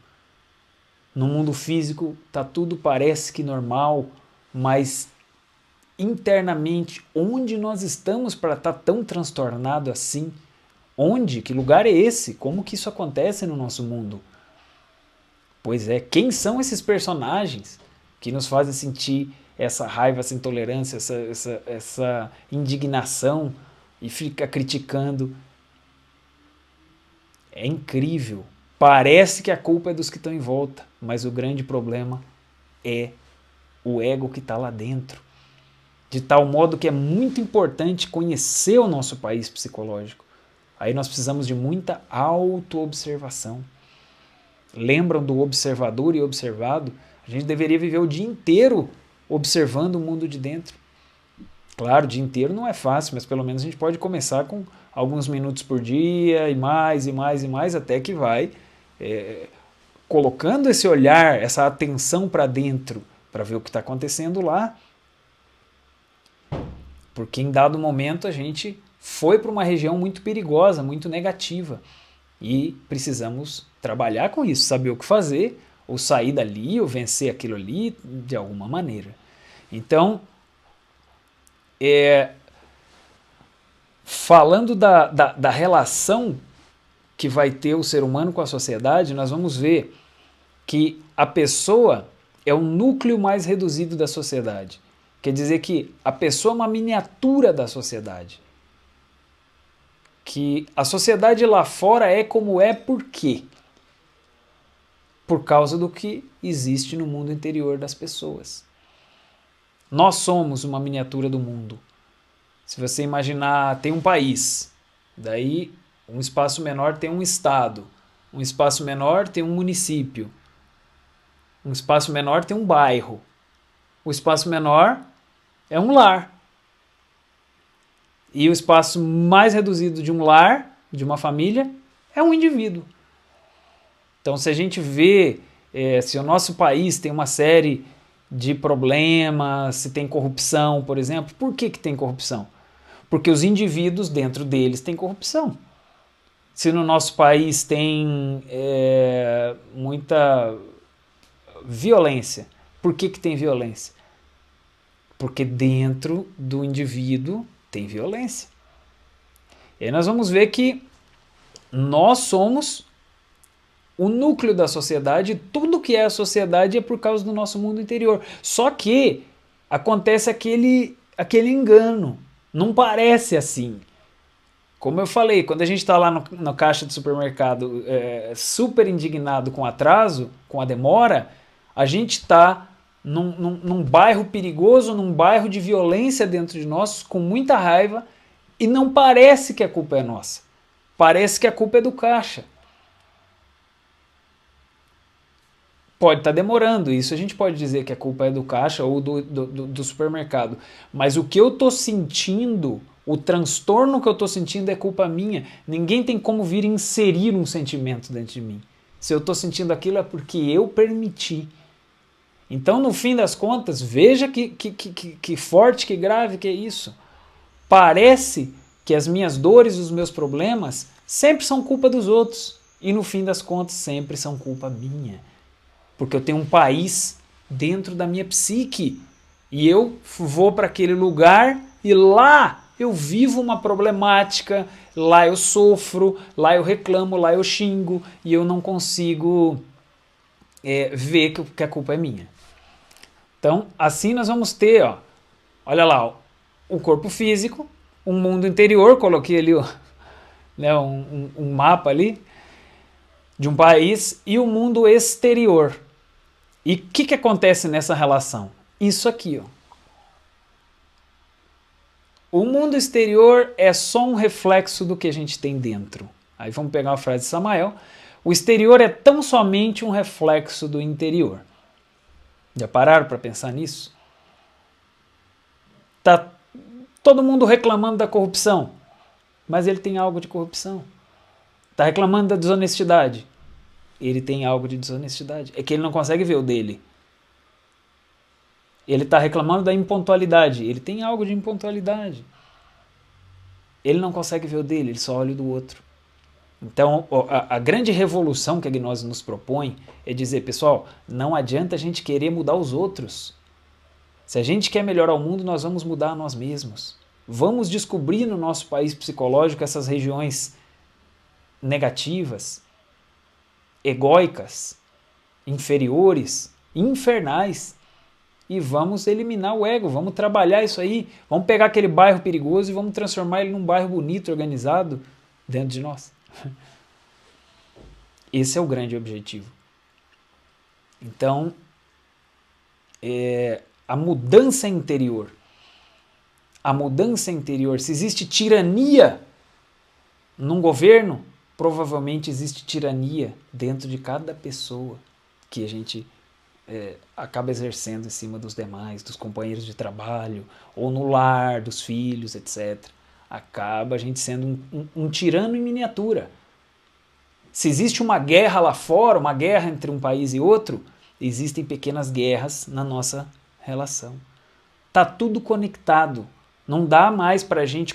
A: No mundo físico tá tudo parece que normal, mas internamente, onde nós estamos para estar tão transtornado assim? Onde? Que lugar é esse? Como que isso acontece no nosso mundo? Pois é, quem são esses personagens que nos fazem sentir essa raiva, essa intolerância, essa indignação e fica criticando? É incrível. Parece que a culpa é dos que estão em volta, mas o grande problema é o ego que está lá dentro. De tal modo que é muito importante conhecer o nosso país psicológico. Aí nós precisamos de muita autoobservação. Lembram do observador e observado? A gente deveria viver o dia inteiro observando o mundo de dentro. Claro, o dia inteiro não é fácil, mas pelo menos a gente pode começar com alguns minutos por dia, e mais, até que vai colocando esse olhar, essa atenção para dentro, para ver o que está acontecendo lá. Porque em dado momento a gente foi para uma região muito perigosa, muito negativa. E precisamos trabalhar com isso, saber o que fazer, ou sair dali, ou vencer aquilo ali de alguma maneira. Então, falando da relação que vai ter o ser humano com a sociedade, nós vamos ver que a pessoa é o núcleo mais reduzido da sociedade. Quer dizer que a pessoa é uma miniatura da sociedade. Que a sociedade lá fora é como é por quê? Por causa do que existe no mundo interior das pessoas. Nós somos uma miniatura do mundo. Se você imaginar, tem um país, daí um espaço menor tem um estado, um espaço menor tem um município, um espaço menor tem um bairro, o espaço menor é um lar. E o espaço mais reduzido de um lar, de uma família, é um indivíduo. Então, se a gente vê Se o nosso país tem uma série de problemas, se tem corrupção, por exemplo, por que tem corrupção? Porque os indivíduos dentro deles têm corrupção. Se no nosso país tem muita violência, por que tem violência? Porque dentro do indivíduo tem violência. E aí nós vamos ver que nós somos o núcleo da sociedade, tudo que é a sociedade é por causa do nosso mundo interior. Só que acontece aquele engano, não parece assim. Como eu falei, quando a gente está lá no caixa do supermercado super indignado com o atraso, com a demora, a gente está num bairro perigoso, num bairro de violência dentro de nós, com muita raiva, e não parece que a culpa é nossa. Parece que a culpa é do caixa. Pode estar demorando, isso a gente pode dizer que a culpa é do caixa ou do supermercado. Mas o que eu estou sentindo, o transtorno que eu estou sentindo é culpa minha. Ninguém tem como vir inserir um sentimento dentro de mim. Se eu estou sentindo aquilo é porque eu permiti. Então, no fim das contas, veja que forte, que grave que é isso. Parece que as minhas dores, os meus problemas, sempre são culpa dos outros. E no fim das contas, sempre são culpa minha. Porque eu tenho um país dentro da minha psique. E eu vou para aquele lugar e lá eu vivo uma problemática, lá eu sofro, lá eu reclamo, lá eu xingo e eu não consigo ver que a culpa é minha. Então, assim nós vamos ter, olha lá, o corpo físico, um mundo interior, coloquei ali um mapa ali de um país, e o mundo exterior. E o que acontece nessa relação? Isso aqui, O mundo exterior é só um reflexo do que a gente tem dentro. Aí vamos pegar uma frase de Samael. O exterior é tão somente um reflexo do interior. Já pararam para pensar nisso? Tá todo mundo reclamando da corrupção, mas ele tem algo de corrupção. Tá reclamando da desonestidade. Ele tem algo de desonestidade. É que ele não consegue ver o dele. Ele está reclamando da impontualidade. Ele tem algo de impontualidade. Ele não consegue ver o dele, ele só olha o do outro. Então, a grande revolução que a gnose nos propõe é dizer, pessoal, não adianta a gente querer mudar os outros. Se a gente quer melhorar o mundo, nós vamos mudar a nós mesmos. Vamos descobrir no nosso país psicológico essas regiões negativas, egóicas, inferiores, infernais, e vamos eliminar o ego, vamos trabalhar isso aí, vamos pegar aquele bairro perigoso e vamos transformar ele num bairro bonito, organizado dentro de nós. Esse é o grande objetivo. Então, a mudança interior, se existe tirania num governo, provavelmente existe tirania dentro de cada pessoa que a gente acaba exercendo em cima dos demais, dos companheiros de trabalho, ou no lar, dos filhos, etc. Acaba a gente sendo um tirano em miniatura. Se existe uma guerra lá fora, uma guerra entre um país e outro, existem pequenas guerras na nossa relação. Tá tudo conectado. Não dá mais para a gente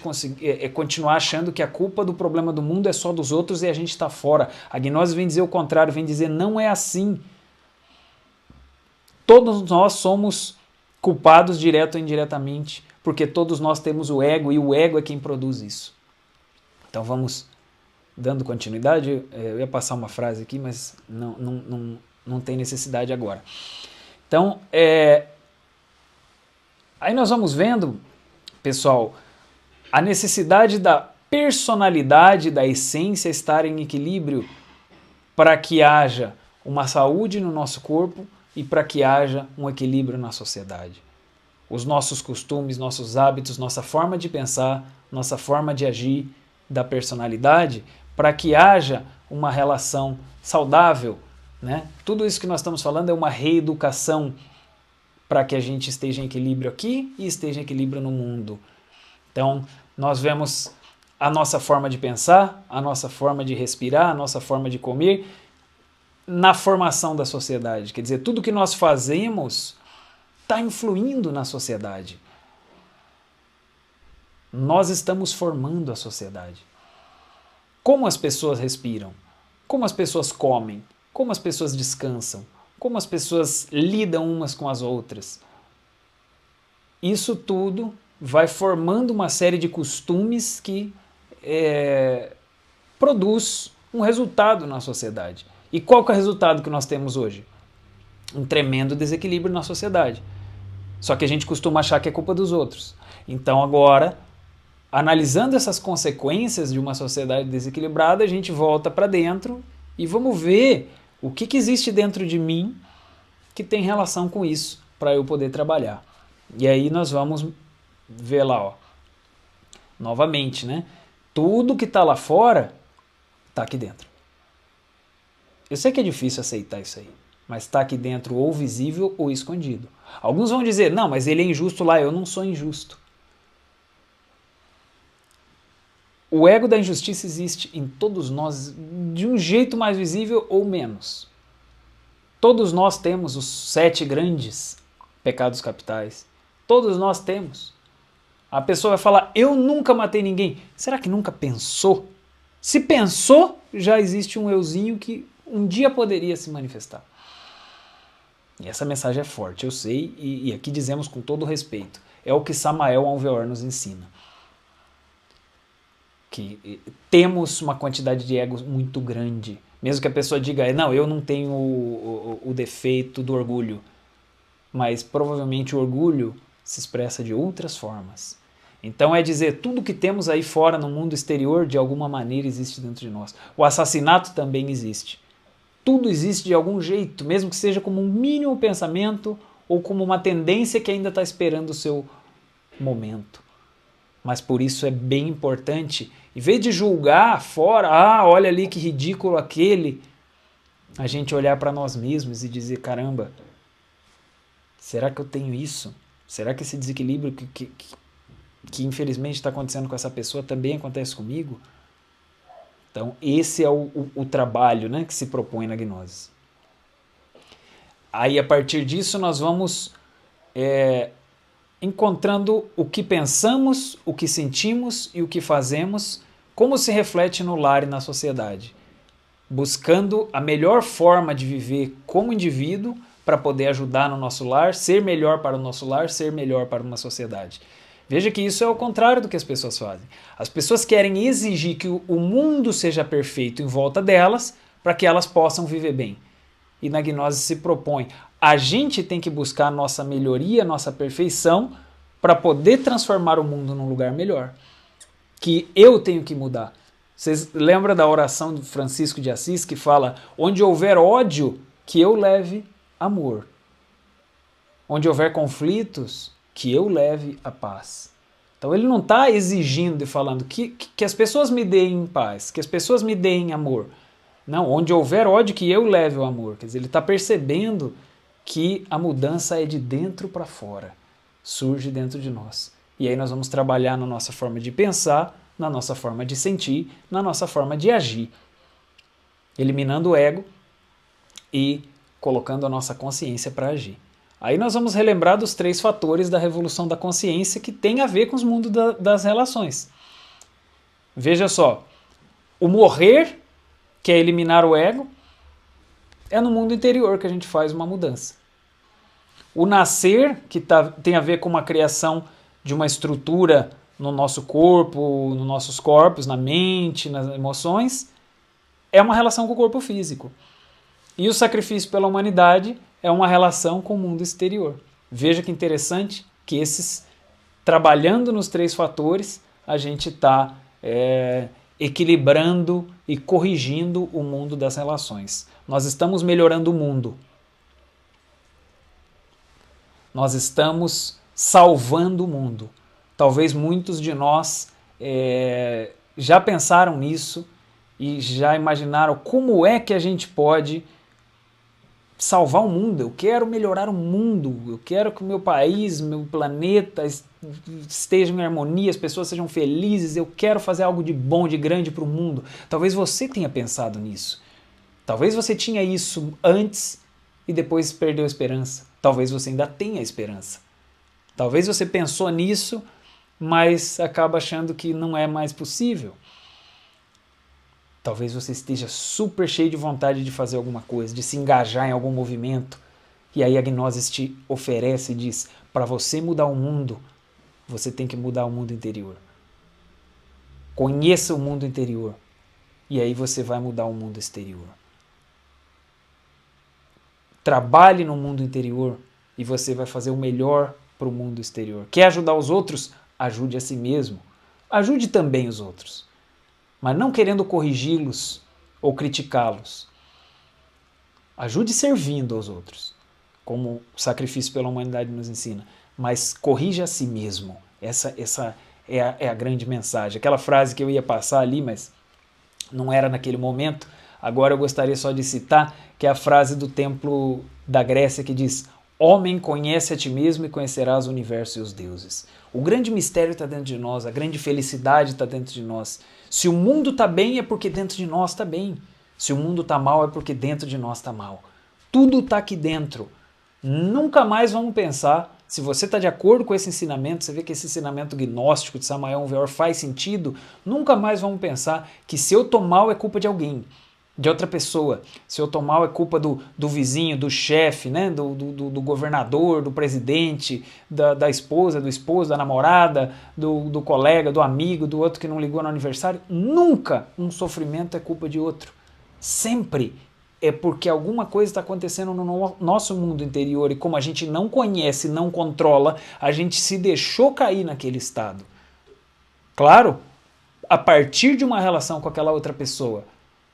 A: continuar achando que a culpa do problema do mundo é só dos outros e a gente está fora. A gnose vem dizer o contrário, vem dizer não é assim. Todos nós somos culpados direto ou indiretamente, porque todos nós temos o ego e o ego é quem produz isso. Então vamos dando continuidade. Eu ia passar uma frase aqui, mas não tem necessidade agora. Então, aí nós vamos vendo, pessoal, a necessidade da personalidade, da essência estar em equilíbrio para que haja uma saúde no nosso corpo e para que haja um equilíbrio na sociedade. Os nossos costumes, nossos hábitos, nossa forma de pensar, nossa forma de agir, da personalidade, para que haja uma relação saudável, né? Tudo isso que nós estamos falando é uma reeducação para que a gente esteja em equilíbrio aqui e esteja em equilíbrio no mundo. Então, nós vemos a nossa forma de pensar, a nossa forma de respirar, a nossa forma de comer, na formação da sociedade. Quer dizer, tudo que nós fazemos está influindo na sociedade. Nós estamos formando a sociedade. Como as pessoas respiram, como as pessoas comem, como as pessoas descansam, como as pessoas lidam umas com as outras. Isso tudo vai formando uma série de costumes que produz um resultado na sociedade. E qual que é o resultado que nós temos hoje? Um tremendo desequilíbrio na sociedade. Só que a gente costuma achar que é culpa dos outros. Então agora, analisando essas consequências de uma sociedade desequilibrada, a gente volta para dentro e vamos ver o que existe dentro de mim que tem relação com isso, para eu poder trabalhar. E aí nós vamos ver lá, ó, novamente, né? Tudo que está lá fora está aqui dentro. Eu sei que é difícil aceitar isso aí, mas está aqui dentro ou visível ou escondido. Alguns vão dizer, não, mas ele é injusto lá, eu não sou injusto. O ego da injustiça existe em todos nós de um jeito mais visível ou menos. Todos nós temos os 7 grandes pecados capitais. Todos nós temos. A pessoa vai falar, eu nunca matei ninguém. Será que nunca pensou? Se pensou, já existe um euzinho que um dia poderia se manifestar. E essa mensagem é forte, eu sei, e aqui dizemos com todo respeito. É o que Samael Alveor nos ensina. Que temos uma quantidade de egos muito grande. Mesmo que a pessoa diga, não, eu não tenho o defeito do orgulho. Mas provavelmente o orgulho se expressa de outras formas. Então é dizer, tudo que temos aí fora no mundo exterior, de alguma maneira existe dentro de nós. O assassinato também existe. Tudo existe de algum jeito, mesmo que seja como um mínimo pensamento ou como uma tendência que ainda está esperando o seu momento. Mas por isso é bem importante, em vez de julgar fora, olha ali que ridículo aquele, a gente olhar para nós mesmos e dizer, caramba, será que eu tenho isso? Será que esse desequilíbrio que infelizmente está acontecendo com essa pessoa também acontece comigo? Então esse é o trabalho, né, que se propõe na gnose. Aí a partir disso nós vamos encontrando o que pensamos, o que sentimos e o que fazemos, como se reflete no lar e na sociedade, buscando a melhor forma de viver como indivíduo para poder ajudar no nosso lar, ser melhor para o nosso lar, ser melhor para uma sociedade. Veja que isso é o contrário do que as pessoas fazem. As pessoas querem exigir que o mundo seja perfeito em volta delas para que elas possam viver bem. E na gnose se propõe, a gente tem que buscar a nossa melhoria, a nossa perfeição, para poder transformar o mundo num lugar melhor. Que eu tenho que mudar. Vocês lembram da oração de Francisco de Assis que fala, onde houver ódio, que eu leve amor. Onde houver conflitos, que eu leve a paz. Então ele não está exigindo e falando que as pessoas me deem paz, que as pessoas me deem amor. Não, onde houver ódio, que eu leve o amor. Quer dizer, ele está percebendo que a mudança é de dentro para fora, surge dentro de nós. E aí nós vamos trabalhar na nossa forma de pensar, na nossa forma de sentir, na nossa forma de agir, eliminando o ego e colocando a nossa consciência para agir. Aí nós vamos relembrar dos 3 fatores da revolução da consciência que tem a ver com os mundos das relações. Veja só, o morrer, que é eliminar o ego, é no mundo interior que a gente faz uma mudança. O nascer, que tem a ver com uma criação de uma estrutura no nosso corpo, nos nossos corpos, na mente, nas emoções, é uma relação com o corpo físico. E o sacrifício pela humanidade é uma relação com o mundo exterior. Veja que interessante que trabalhando nos 3 fatores, a gente está equilibrando e corrigindo o mundo das relações. Nós estamos melhorando o mundo. Nós estamos salvando o mundo. Talvez muitos de nós já pensaram nisso e já imaginaram como é que a gente pode salvar o mundo. Eu quero melhorar o mundo, eu quero que o meu país, meu planeta estejam em harmonia, as pessoas sejam felizes, eu quero fazer algo de bom, de grande para o mundo. Talvez você tenha pensado nisso. Talvez você tinha isso antes e depois perdeu a esperança. Talvez você ainda tenha esperança. Talvez você pensou nisso, mas acaba achando que não é mais possível. Talvez você esteja super cheio de vontade de fazer alguma coisa, de se engajar em algum movimento. E aí a Gnosis te oferece e diz, para você mudar o mundo, você tem que mudar o mundo interior. Conheça o mundo interior. E aí você vai mudar o mundo exterior. Trabalhe no mundo interior e você vai fazer o melhor para o mundo exterior. Quer ajudar os outros? Ajude a si mesmo. Ajude também os outros. Mas não querendo corrigi-los ou criticá-los. Ajude servindo aos outros, como o sacrifício pela humanidade nos ensina. Mas corrija a si mesmo. Essa é a grande mensagem. Aquela frase que eu ia passar ali, mas não era naquele momento. Agora eu gostaria só de citar, que é a frase do templo da Grécia que diz: homem, conhece a ti mesmo e conhecerás o universo e os deuses. O grande mistério está dentro de nós, a grande felicidade está dentro de nós. Se o mundo está bem, é porque dentro de nós está bem. Se o mundo está mal, é porque dentro de nós está mal. Tudo está aqui dentro. Nunca mais vamos pensar, se você está de acordo com esse ensinamento, você vê que esse ensinamento gnóstico de Samael Aun Weor faz sentido, nunca mais vamos pensar que se eu tô mal é culpa de alguém, de outra pessoa. Se eu tô mal é culpa do vizinho, do chefe, né? do governador, do presidente, da esposa, do esposo, da namorada, do colega, do amigo, do outro que não ligou no aniversário. Nunca um sofrimento é culpa de outro. Sempre é porque alguma coisa está acontecendo no nosso mundo interior e como a gente não conhece, não controla, a gente se deixou cair naquele estado. Claro, a partir de uma relação com aquela outra pessoa.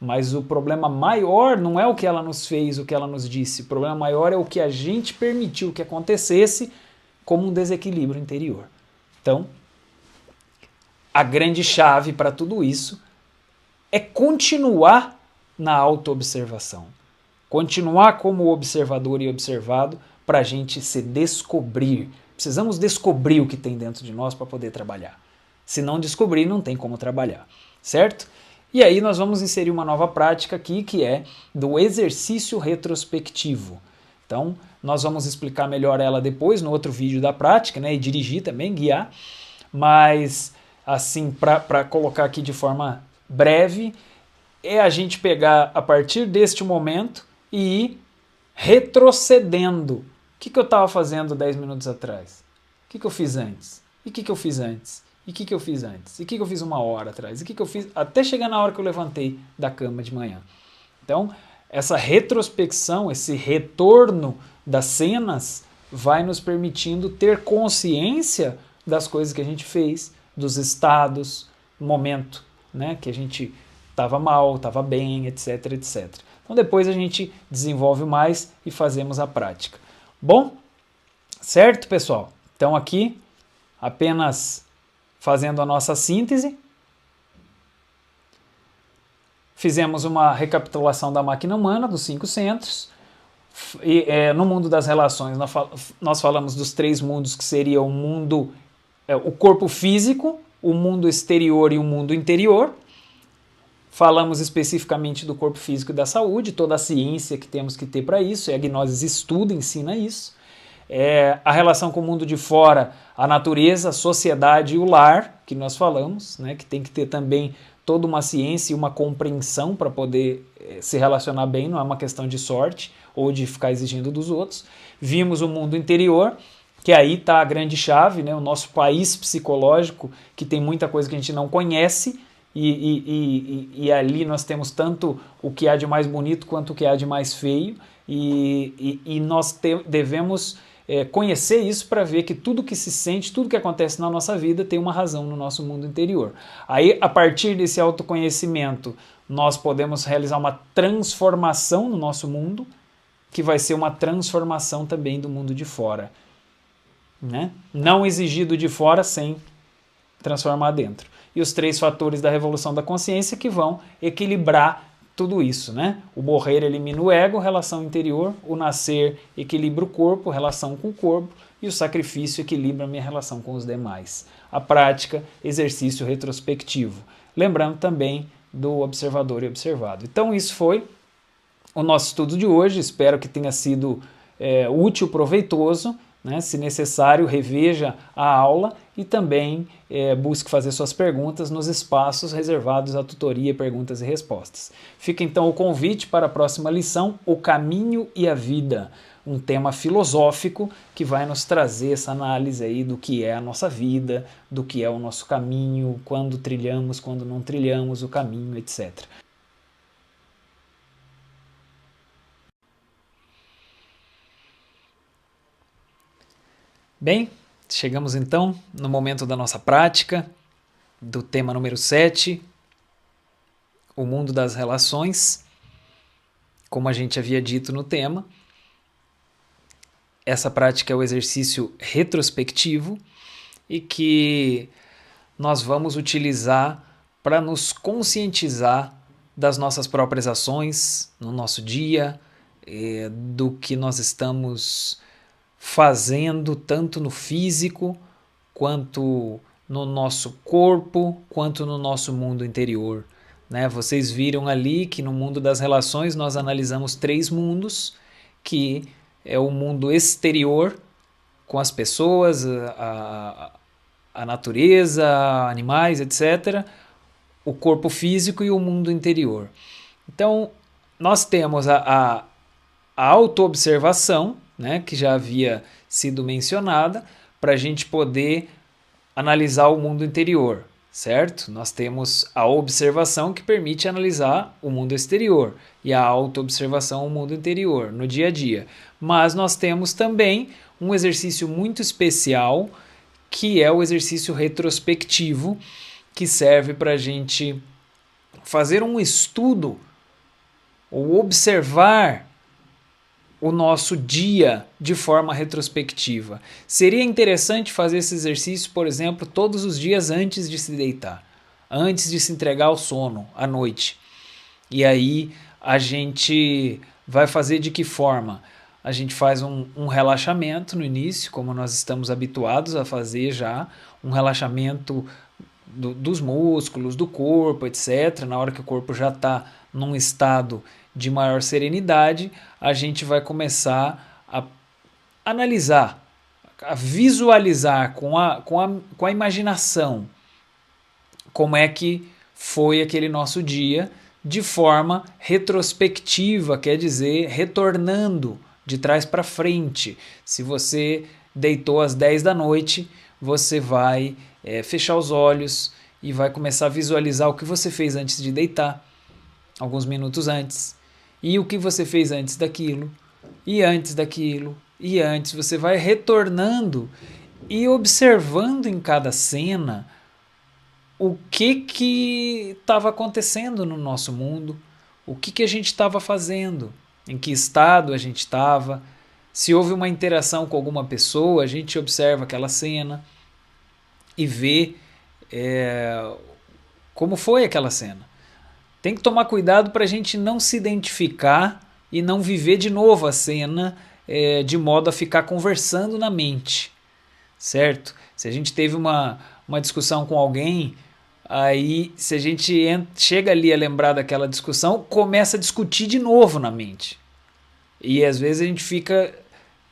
A: Mas o problema maior não é o que ela nos fez, o que ela nos disse. O problema maior é o que a gente permitiu que acontecesse como um desequilíbrio interior. Então, a grande chave para tudo isso é continuar na autoobservação. Continuar como observador e observado para a gente se descobrir. Precisamos descobrir o que tem dentro de nós para poder trabalhar. Se não descobrir, não tem como trabalhar. Certo? E aí nós vamos inserir uma nova prática aqui, que é do exercício retrospectivo. Então, nós vamos explicar melhor ela depois no outro vídeo da prática, né, e dirigir também, guiar. Mas, assim, para colocar aqui de forma breve, é a gente pegar a partir deste momento e ir retrocedendo. O que eu estava fazendo 10 minutos atrás? O que eu fiz antes? E o que eu fiz antes? E o que eu fiz antes? E o que eu fiz uma hora atrás? E o que eu fiz até chegar na hora que eu levantei da cama de manhã? Então, essa retrospecção, esse retorno das cenas vai nos permitindo ter consciência das coisas que a gente fez, dos estados, momento, né, que a gente estava mal, estava bem, etc, etc. Então, depois a gente desenvolve mais e fazemos a prática. Bom? Certo, pessoal? Então, aqui, apenas fazendo a nossa síntese, fizemos uma recapitulação da máquina humana, dos 5 centros. E, no mundo das relações, nós falamos dos 3 mundos, que seria o mundo, o corpo físico, o mundo exterior e o mundo interior. Falamos especificamente do corpo físico e da saúde, toda a ciência que temos que ter para isso, e a Gnosis estuda, ensina isso. A relação com o mundo de fora, a natureza, a sociedade e o lar, que nós falamos, né, que tem que ter também toda uma ciência e uma compreensão para poder se relacionar bem, não é uma questão de sorte ou de ficar exigindo dos outros. Vimos o mundo interior, que aí está a grande chave, né, o nosso país psicológico, que tem muita coisa que a gente não conhece, e ali nós temos tanto o que há de mais bonito quanto o que há de mais feio, e nós devemos conhecer isso para ver que tudo que se sente, tudo que acontece na nossa vida tem uma razão no nosso mundo interior. Aí, a partir desse autoconhecimento, nós podemos realizar uma transformação no nosso mundo, que vai ser uma transformação também do mundo de fora, né? Não exigido de fora sem transformar dentro. E os 3 fatores da revolução da consciência que vão equilibrar tudo isso, né? O morrer elimina o ego, relação interior, o nascer equilibra o corpo, relação com o corpo, e o sacrifício equilibra a minha relação com os demais. A prática, exercício retrospectivo. Lembrando também do observador e observado. Então isso foi o nosso estudo de hoje. Espero que tenha sido útil, proveitoso. Né? Se necessário, reveja a aula e também busque fazer suas perguntas nos espaços reservados à tutoria, perguntas e respostas. Fica então o convite para a próxima lição, O Caminho e a Vida, um tema filosófico que vai nos trazer essa análise aí do que é a nossa vida, do que é o nosso caminho, quando trilhamos, quando não trilhamos o caminho, etc. Bem, chegamos então no momento da nossa prática, do tema número 7, o mundo das relações. Como a gente havia dito no tema, essa prática é o exercício retrospectivo e que nós vamos utilizar para nos conscientizar das nossas próprias ações no nosso dia, do que nós estamos fazendo tanto no físico, quanto no nosso corpo, quanto no nosso mundo interior. Né? Vocês viram ali que no mundo das relações nós analisamos 3 mundos, que é o mundo exterior, com as pessoas, a natureza, animais, etc., o corpo físico e o mundo interior. Então, nós temos a autoobservação, né, que já havia sido mencionada, para a gente poder analisar o mundo interior, certo? Nós temos a observação que permite analisar o mundo exterior e a autoobservação o mundo interior no dia a dia. Mas nós temos também um exercício muito especial, que é o exercício retrospectivo, que serve para a gente fazer um estudo ou observar o nosso dia de forma retrospectiva. Seria interessante fazer esse exercício, por exemplo, todos os dias antes de se deitar, antes de se entregar ao sono, à noite. E aí a gente vai fazer de que forma? A gente faz um relaxamento no início, como nós estamos habituados a fazer já, um relaxamento dos músculos, do corpo, etc. Na hora que o corpo já está num estado de maior serenidade, a gente vai começar a analisar, a visualizar com a imaginação como é que foi aquele nosso dia de forma retrospectiva, quer dizer, retornando de trás para frente. Se você deitou às 10 da noite, você vai fechar os olhos e vai começar a visualizar o que você fez antes de deitar, alguns minutos antes, e o que você fez antes daquilo, e antes daquilo, e antes. Você vai retornando e observando em cada cena o que estava acontecendo no nosso mundo, o que a gente estava fazendo, em que estado a gente estava. Se houve uma interação com alguma pessoa, a gente observa aquela cena e vê como foi aquela cena. Tem que tomar cuidado para a gente não se identificar e não viver de novo a cena de modo a ficar conversando na mente, certo? Se a gente teve uma discussão com alguém, aí se a gente chega ali a lembrar daquela discussão, começa a discutir de novo na mente. E às vezes a gente fica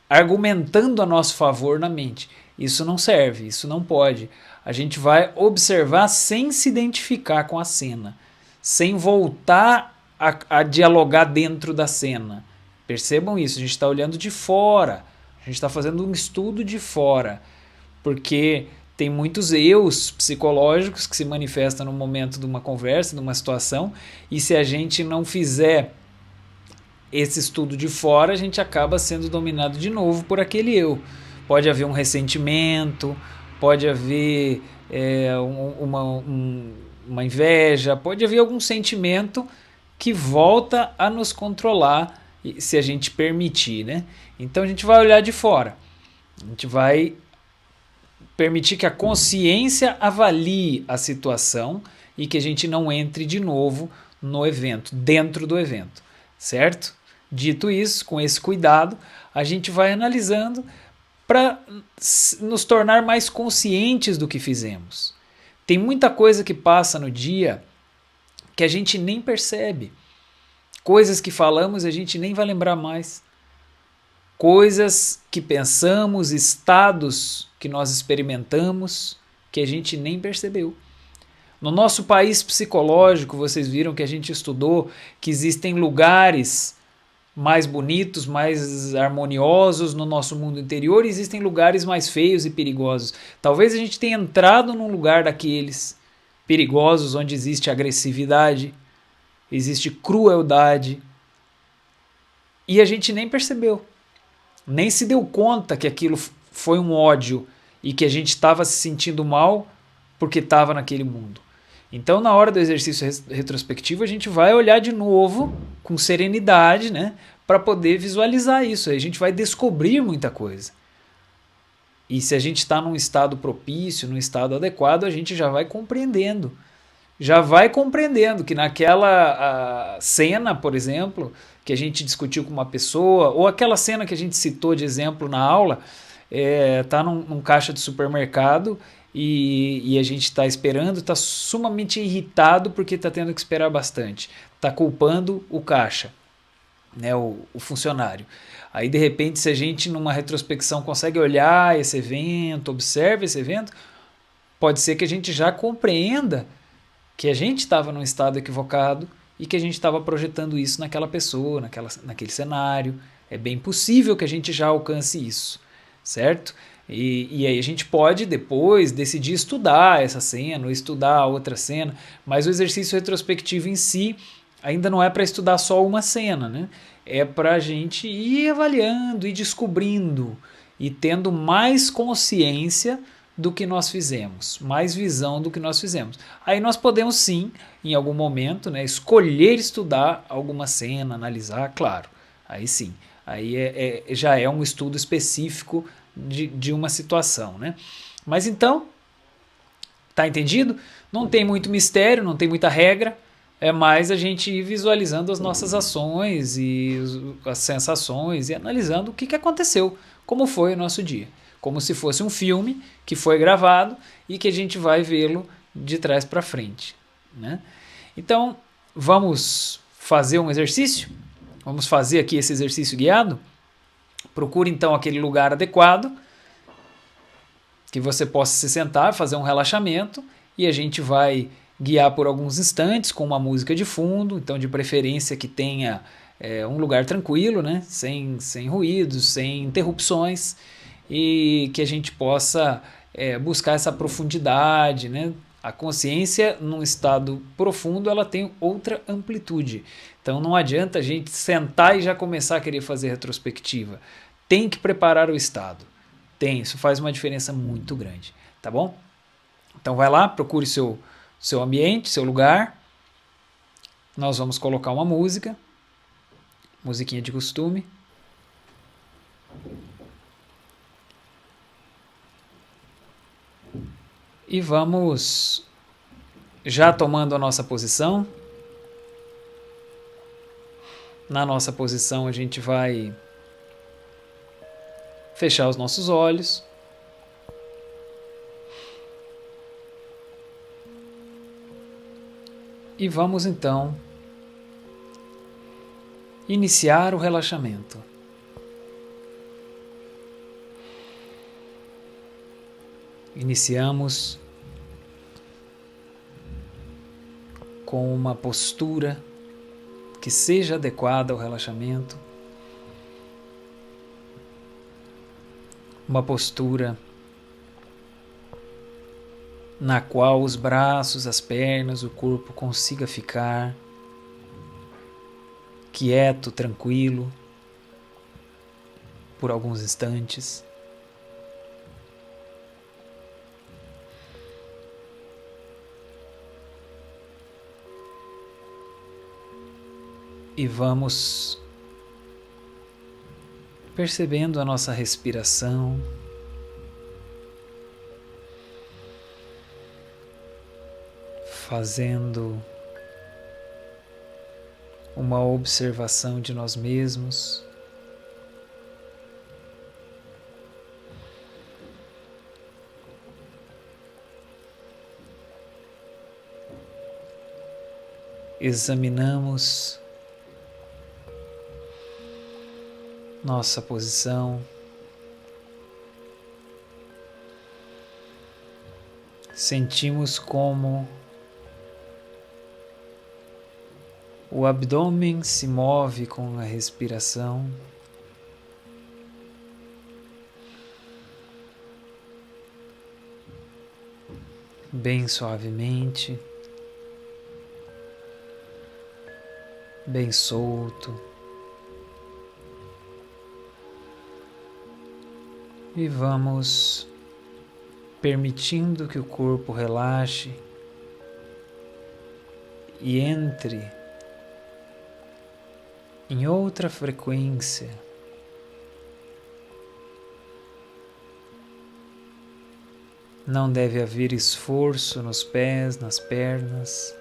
A: argumentando a nosso favor na mente. Isso não serve, isso não pode. A gente vai observar sem se identificar com a cena, sem voltar a dialogar dentro da cena. Percebam isso, a gente está olhando de fora, a gente está fazendo um estudo de fora, porque tem muitos eus psicológicos que se manifestam no momento de uma conversa, de uma situação, e se a gente não fizer esse estudo de fora, a gente acaba sendo dominado de novo por aquele eu. Pode haver um ressentimento, pode haver uma inveja, pode haver algum sentimento que volta a nos controlar se a gente permitir, né? Então a gente vai olhar de fora, a gente vai permitir que a consciência avalie a situação e que a gente não entre de novo no evento, dentro do evento, certo? Dito isso, com esse cuidado, a gente vai analisando para nos tornar mais conscientes do que fizemos. Tem muita coisa que passa no dia que a gente nem percebe. Coisas que falamos a gente nem vai lembrar mais. Coisas que pensamos, estados que nós experimentamos, que a gente nem percebeu. No nosso país psicológico, vocês viram que a gente estudou que existem lugares mais bonitos, mais harmoniosos no nosso mundo interior, e existem lugares mais feios e perigosos. Talvez a gente tenha entrado num lugar daqueles perigosos, onde existe agressividade, existe crueldade, e a gente nem percebeu, nem se deu conta que aquilo foi um ódio e que a gente estava se sentindo mal porque estava naquele mundo. Então, na hora do exercício retrospectivo, a gente vai olhar de novo com serenidade, né, para poder visualizar isso. Aí a gente vai descobrir muita coisa. E se a gente está num estado propício, num estado adequado, a gente já vai compreendendo. Já vai compreendendo que naquela cena, por exemplo, que a gente discutiu com uma pessoa, ou aquela cena que a gente citou de exemplo na aula, tá num caixa de supermercado e a gente está esperando, está sumamente irritado porque está tendo que esperar bastante. Está culpando o caixa, né, o funcionário. Aí, de repente, se a gente, numa retrospecção, consegue olhar esse evento, observa esse evento, pode ser que a gente já compreenda que a gente estava num estado equivocado e que a gente estava projetando isso naquela pessoa, naquele cenário. É bem possível que a gente já alcance isso, certo? E aí a gente pode depois decidir estudar essa cena ou estudar a outra cena, mas o exercício retrospectivo em si ainda não é para estudar só uma cena, né? É para a gente ir avaliando e descobrindo e tendo mais consciência do que nós fizemos, mais visão do que nós fizemos. Aí nós podemos sim, em algum momento, né, escolher estudar alguma cena, analisar, claro, aí sim, aí já é um estudo específico de uma situação, né? Mas então, tá entendido? Não tem muito mistério, não tem muita regra, é mais a gente ir visualizando as nossas ações e as sensações e analisando o que aconteceu, como foi o nosso dia. Como se fosse um filme que foi gravado e que a gente vai vê-lo de trás para frente, né? Então, vamos fazer um exercício? Vamos fazer aqui esse exercício guiado? Procure então aquele lugar adequado que você possa se sentar, fazer um relaxamento e a gente vai guiar por alguns instantes com uma música de fundo, então de preferência que tenha um lugar tranquilo, né? Sem ruídos, sem interrupções, e que a gente possa buscar essa profundidade, né? A consciência num estado profundo ela tem outra amplitude, então não adianta a gente sentar e já começar a querer fazer retrospectiva, tem que preparar o estado, isso faz uma diferença muito grande, tá bom? Então vai lá, procure seu ambiente, seu lugar, nós vamos colocar uma música, musiquinha de costume. E vamos já tomando a nossa posição. Na nossa posição a gente vai fechar os nossos olhos. E vamos então iniciar o relaxamento. Iniciamos com uma postura que seja adequada ao relaxamento, uma postura na qual os braços, as pernas, o corpo consiga ficar quieto, tranquilo, por alguns instantes. E vamos percebendo a nossa respiração, fazendo uma observação de nós mesmos. Examinamos nossa posição. Sentimos como o abdômen se move com a respiração. Bem suavemente, bem solto. E vamos permitindo que o corpo relaxe e entre em outra frequência. Não deve haver esforço nos pés, nas pernas.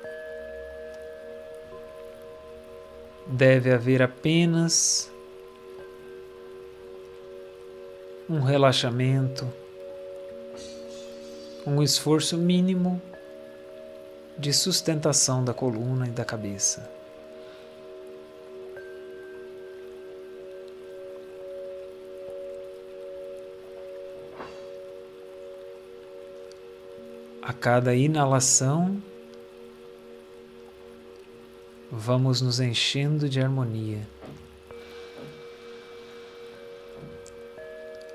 A: Deve haver apenas um relaxamento, um esforço mínimo de sustentação da coluna e da cabeça. A cada inalação, vamos nos enchendo de harmonia.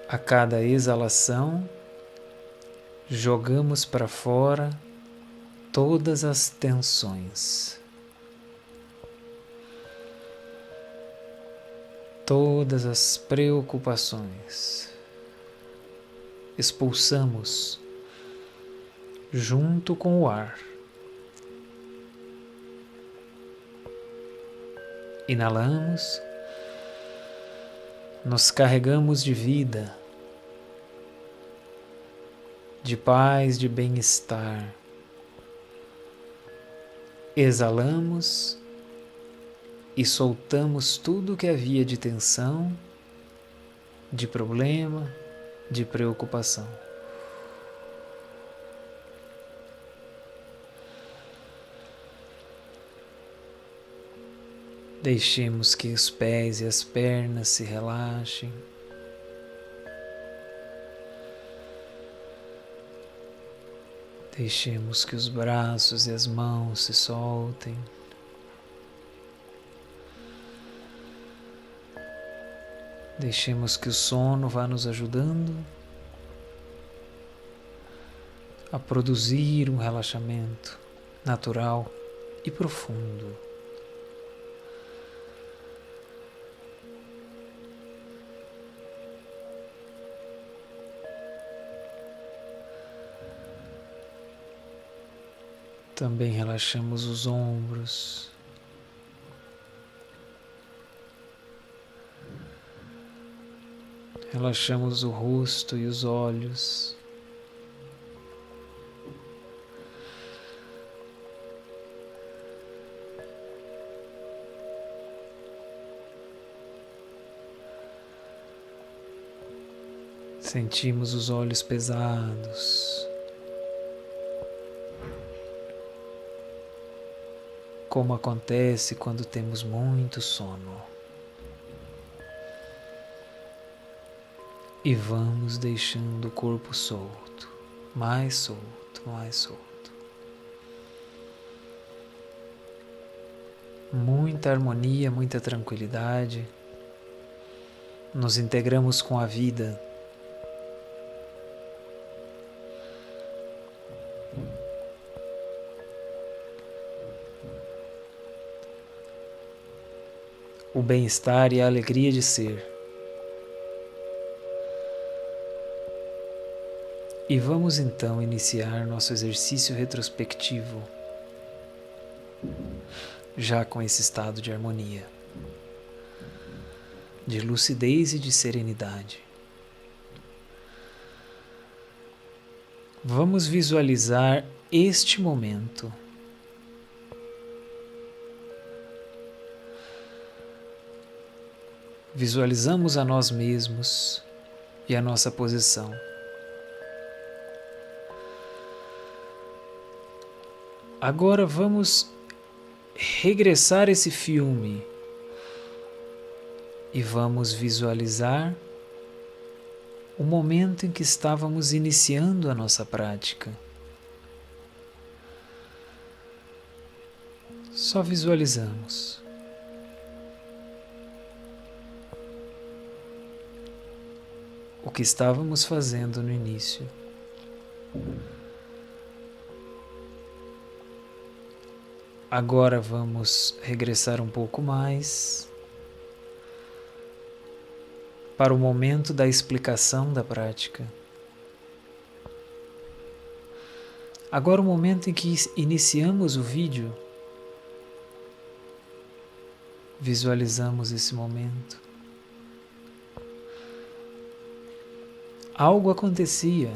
A: A cada exalação, jogamos para fora todas as tensões, todas as preocupações. Expulsamos junto com o ar. Inalamos, nos carregamos de vida, de paz, de bem-estar. Exalamos e soltamos tudo que havia de tensão, de problema, de preocupação. Deixemos que os pés e as pernas se relaxem. Deixemos que os braços e as mãos se soltem. Deixemos que o sono vá nos ajudando a produzir um relaxamento natural e profundo. Também relaxamos os ombros. Relaxamos o rosto e os olhos. Sentimos os olhos pesados. Como acontece quando temos muito sono. E vamos deixando o corpo solto, mais solto, mais solto. Muita harmonia, muita tranquilidade. Nos integramos com a vida. O bem-estar e a alegria de ser. E vamos então iniciar nosso exercício retrospectivo, já com esse estado de harmonia, de lucidez e de serenidade. Vamos visualizar este momento. Visualizamos a nós mesmos e a nossa posição. Agora vamos regressar esse filme e vamos visualizar o momento em que estávamos iniciando a nossa prática. Só visualizamos. O que estávamos fazendo no início. Agora vamos regressar um pouco mais para o momento da explicação da prática. Agora o momento em que iniciamos o vídeo. Visualizamos esse momento. Algo acontecia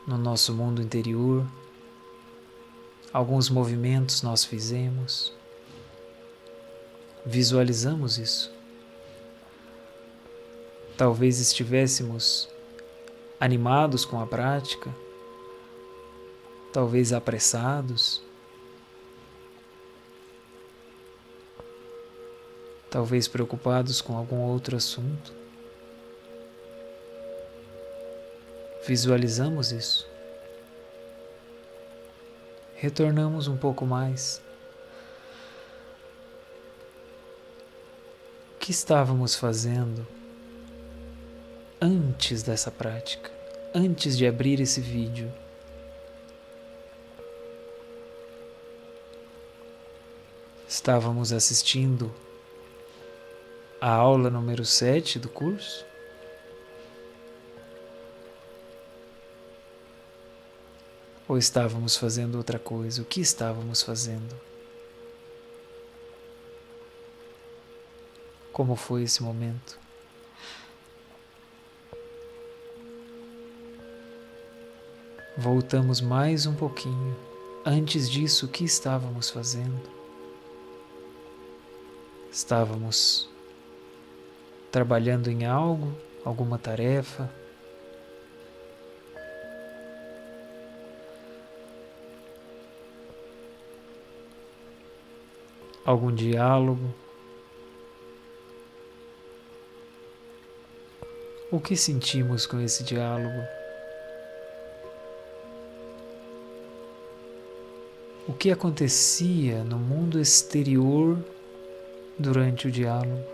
A: no nosso mundo interior. Alguns movimentos nós fizemos. Visualizamos isso. Talvez estivéssemos animados com a prática, talvez apressados, talvez preocupados com algum outro assunto. Visualizamos isso. Retornamos um pouco mais. O que estávamos fazendo antes dessa prática, antes de abrir esse vídeo? Estávamos assistindo a aula número 7 do curso? Ou estávamos fazendo outra coisa? O que estávamos fazendo? Como foi esse momento? Voltamos mais um pouquinho. Antes disso, o que estávamos fazendo? Estávamos trabalhando em algo, alguma tarefa? Algum diálogo? O que sentimos com esse diálogo? O que acontecia no mundo exterior durante o diálogo?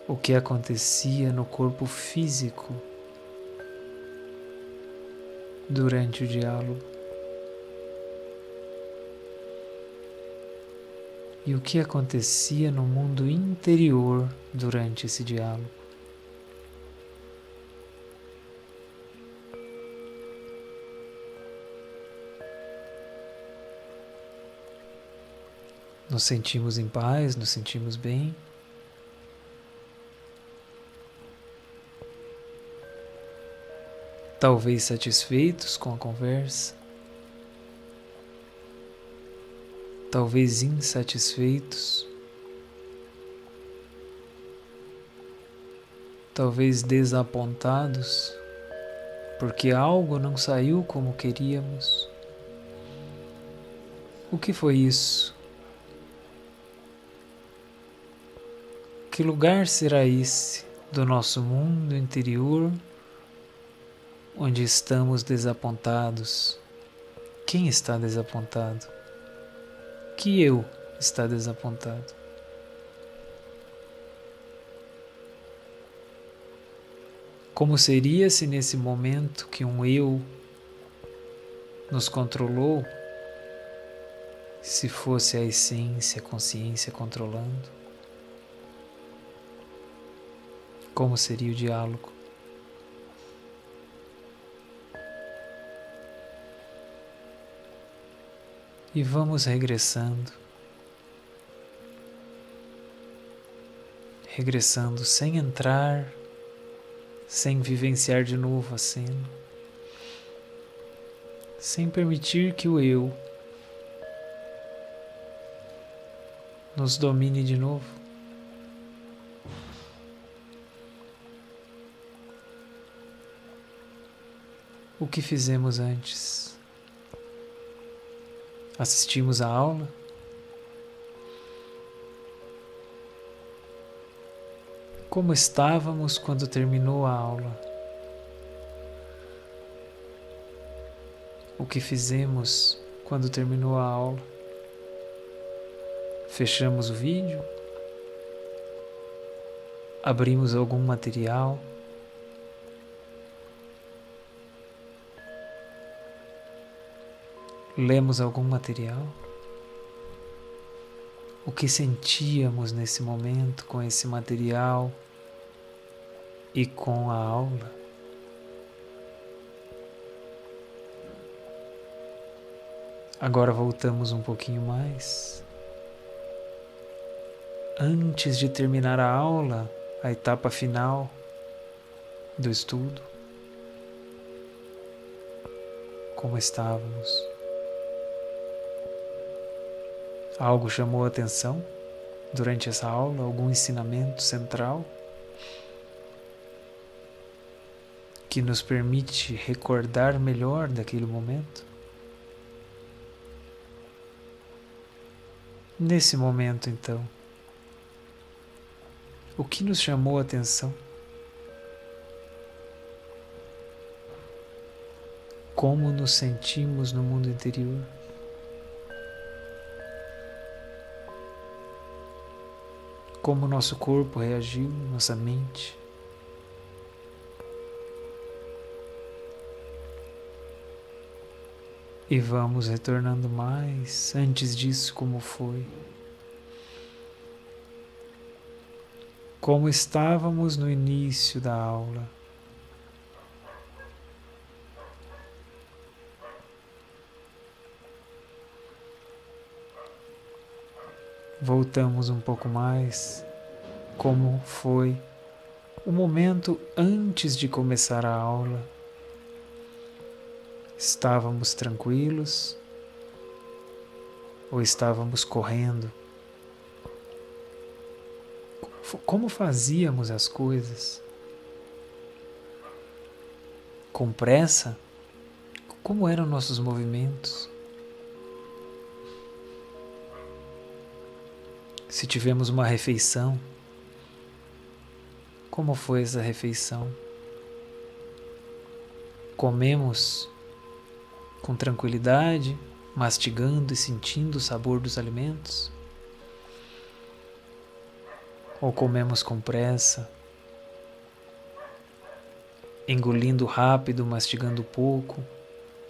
A: O que acontecia no corpo físico durante o diálogo? E o que acontecia no mundo interior durante esse diálogo? Nos sentimos em paz, nos sentimos bem. Talvez satisfeitos com a conversa. Talvez insatisfeitos. Talvez desapontados, porque algo não saiu como queríamos. O que foi isso? Que lugar será esse do nosso mundo interior onde estamos desapontados? Quem está desapontado? Que eu está desapontado? Como seria se nesse momento que um eu nos controlou, se fosse a essência, a consciência controlando? Como seria o diálogo? E vamos regressando sem entrar, sem vivenciar de novo a cena, sem permitir que o eu nos domine de novo. O que fizemos antes? Assistimos a aula. Como estávamos quando terminou a aula? O que fizemos quando terminou a aula? Fechamos o vídeo? Abrimos algum material? Lemos algum material? O que sentíamos nesse momento com esse material e com a aula? Agora voltamos um pouquinho mais. Antes de terminar a aula, a etapa final do estudo, como estávamos? Algo chamou a atenção durante essa aula? Algum ensinamento central que nos permite recordar melhor daquele momento? Nesse momento, então, o que nos chamou a atenção? Como nos sentimos no mundo interior? Como nosso corpo reagiu, nossa mente? E vamos retornando mais. Antes disso, como foi? Como estávamos no início da aula? Voltamos um pouco mais. Como foi o momento antes de começar a aula? Estávamos tranquilos ou estávamos correndo? Como fazíamos as coisas? Com pressa? Como eram nossos movimentos? Se tivemos uma refeição, como foi essa refeição? Comemos com tranquilidade, mastigando e sentindo o sabor dos alimentos? Ou comemos com pressa, engolindo rápido, mastigando pouco,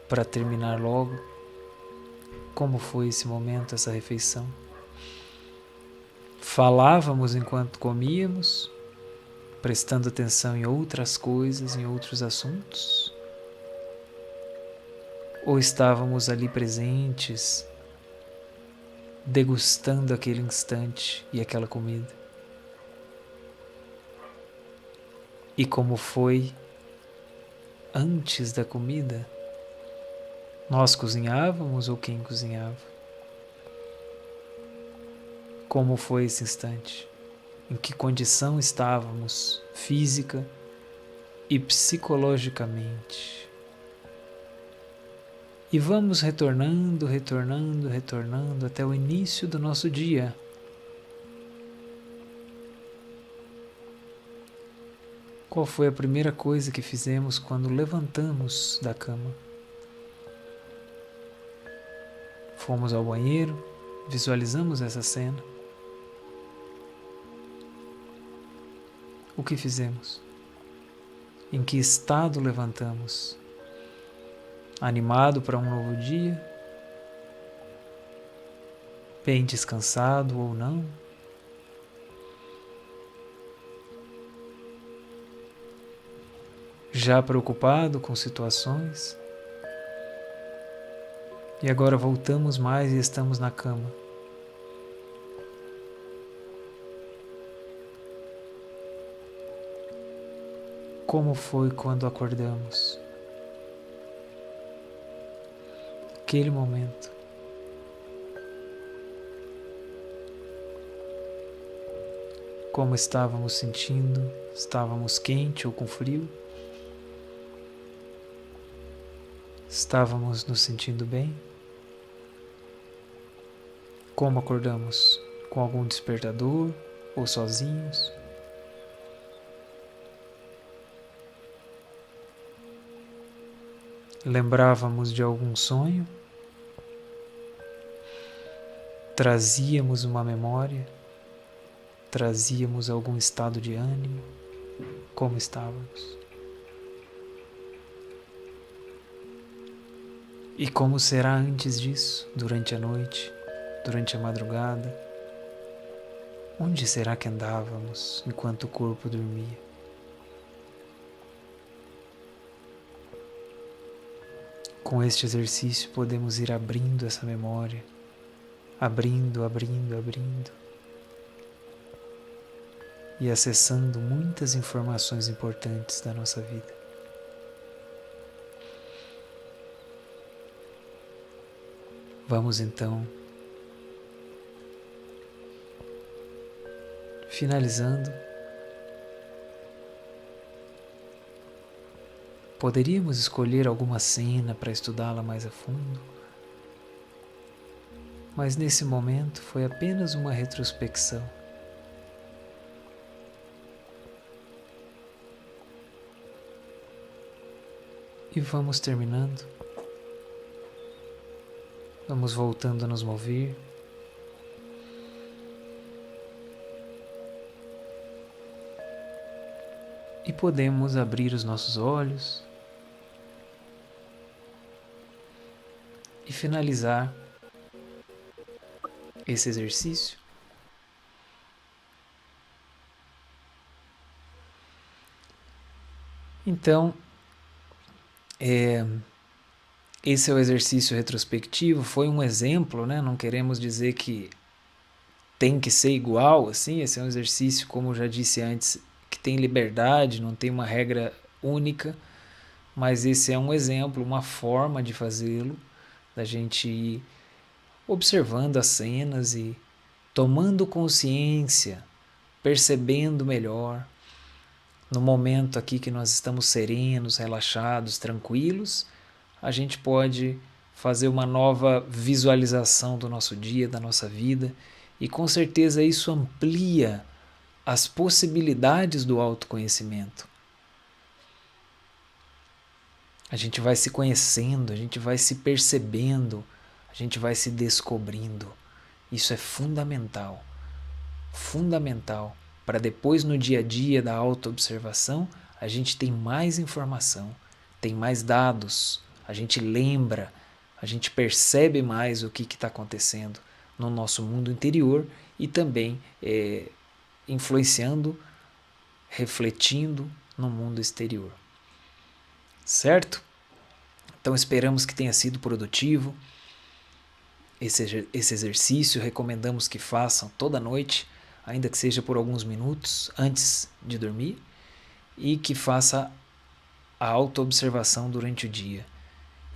A: para terminar logo? Como foi esse momento, essa refeição? Falávamos enquanto comíamos, prestando atenção em outras coisas, em outros assuntos? Ou estávamos ali presentes, degustando aquele instante e aquela comida? E como foi antes da comida? Nós cozinhávamos ou quem cozinhava? Como foi esse instante? Em que condição estávamos física e psicologicamente? E vamos retornando até o início do nosso dia. Qual foi a primeira coisa que fizemos quando levantamos da cama? Fomos ao banheiro, visualizamos essa cena. O que fizemos? Em que estado levantamos? Animado para um novo dia? Bem descansado ou não? Já preocupado com situações? E agora voltamos mais e estamos na cama. Como foi quando acordamos? Aquele momento. Como estávamos sentindo? Estávamos quente ou com frio? Estávamos nos sentindo bem? Como acordamos? Com algum despertador ou sozinhos? Lembrávamos de algum sonho? Trazíamos uma memória? Trazíamos algum estado de ânimo? Como estávamos? E como será antes disso, durante a noite, durante a madrugada? Onde será que andávamos enquanto o corpo dormia? Com este exercício podemos ir abrindo essa memória, abrindo e acessando muitas informações importantes da nossa vida. Vamos então finalizando. Poderíamos escolher alguma cena para estudá-la mais a fundo, mas nesse momento foi apenas uma retrospecção. E vamos terminando. Vamos voltando a nos mover. E podemos abrir os nossos olhos e finalizar esse exercício. Então, esse é o exercício retrospectivo, foi um exemplo, né? Não queremos dizer que tem que ser igual, assim, esse é um exercício, como eu já disse antes, que tem liberdade, não tem uma regra única, mas esse é um exemplo, uma forma de fazê-lo, da gente ir observando as cenas e tomando consciência, percebendo melhor. No momento aqui que nós estamos serenos, relaxados, tranquilos, a gente pode fazer uma nova visualização do nosso dia, da nossa vida, e com certeza isso amplia as possibilidades do autoconhecimento. A gente vai se conhecendo, a gente vai se percebendo, a gente vai se descobrindo. Isso é fundamental. Fundamental para depois no dia a dia da autoobservação a gente tem mais informação, tem mais dados, a gente lembra, a gente percebe mais o que está acontecendo no nosso mundo interior e também influenciando, refletindo no mundo exterior. Certo? Então esperamos que tenha sido produtivo esse exercício, recomendamos que façam toda noite, ainda que seja por alguns minutos antes de dormir, e que faça a autoobservação durante o dia,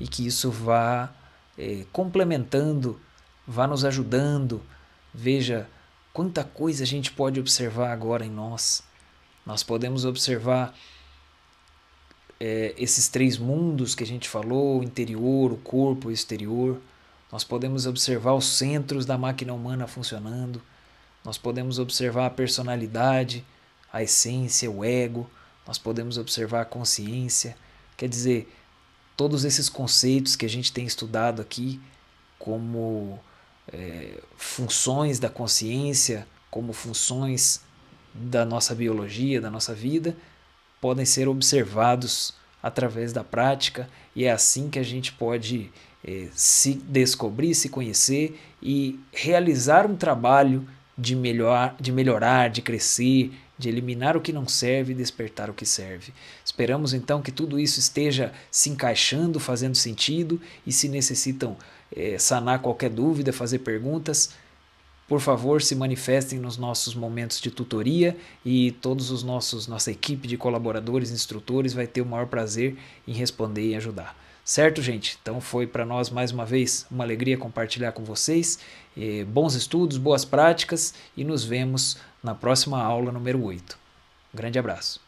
A: e que isso vá complementando, vá nos ajudando. Veja quanta coisa a gente pode observar agora em nós. Nós podemos observar esses três mundos que a gente falou, o interior, o corpo e o exterior. Nós podemos observar os centros da máquina humana funcionando. Nós podemos observar a personalidade, a essência, o ego. Nós podemos observar a consciência. Quer dizer, todos esses conceitos que a gente tem estudado aqui como funções da consciência, como funções da nossa biologia, da nossa vida, podem ser observados através da prática, e é assim que a gente pode se descobrir, se conhecer e realizar um trabalho de melhorar, de crescer, de eliminar o que não serve e despertar o que serve. Esperamos então que tudo isso esteja se encaixando, fazendo sentido, e se necessitam sanar qualquer dúvida, fazer perguntas, por favor, se manifestem nos nossos momentos de tutoria, e nossa equipe de colaboradores, instrutores vai ter o maior prazer em responder e ajudar. Certo, gente? Então foi para nós mais uma vez uma alegria compartilhar com vocês. Bons estudos, boas práticas, e nos vemos na próxima aula número 8. Um grande abraço.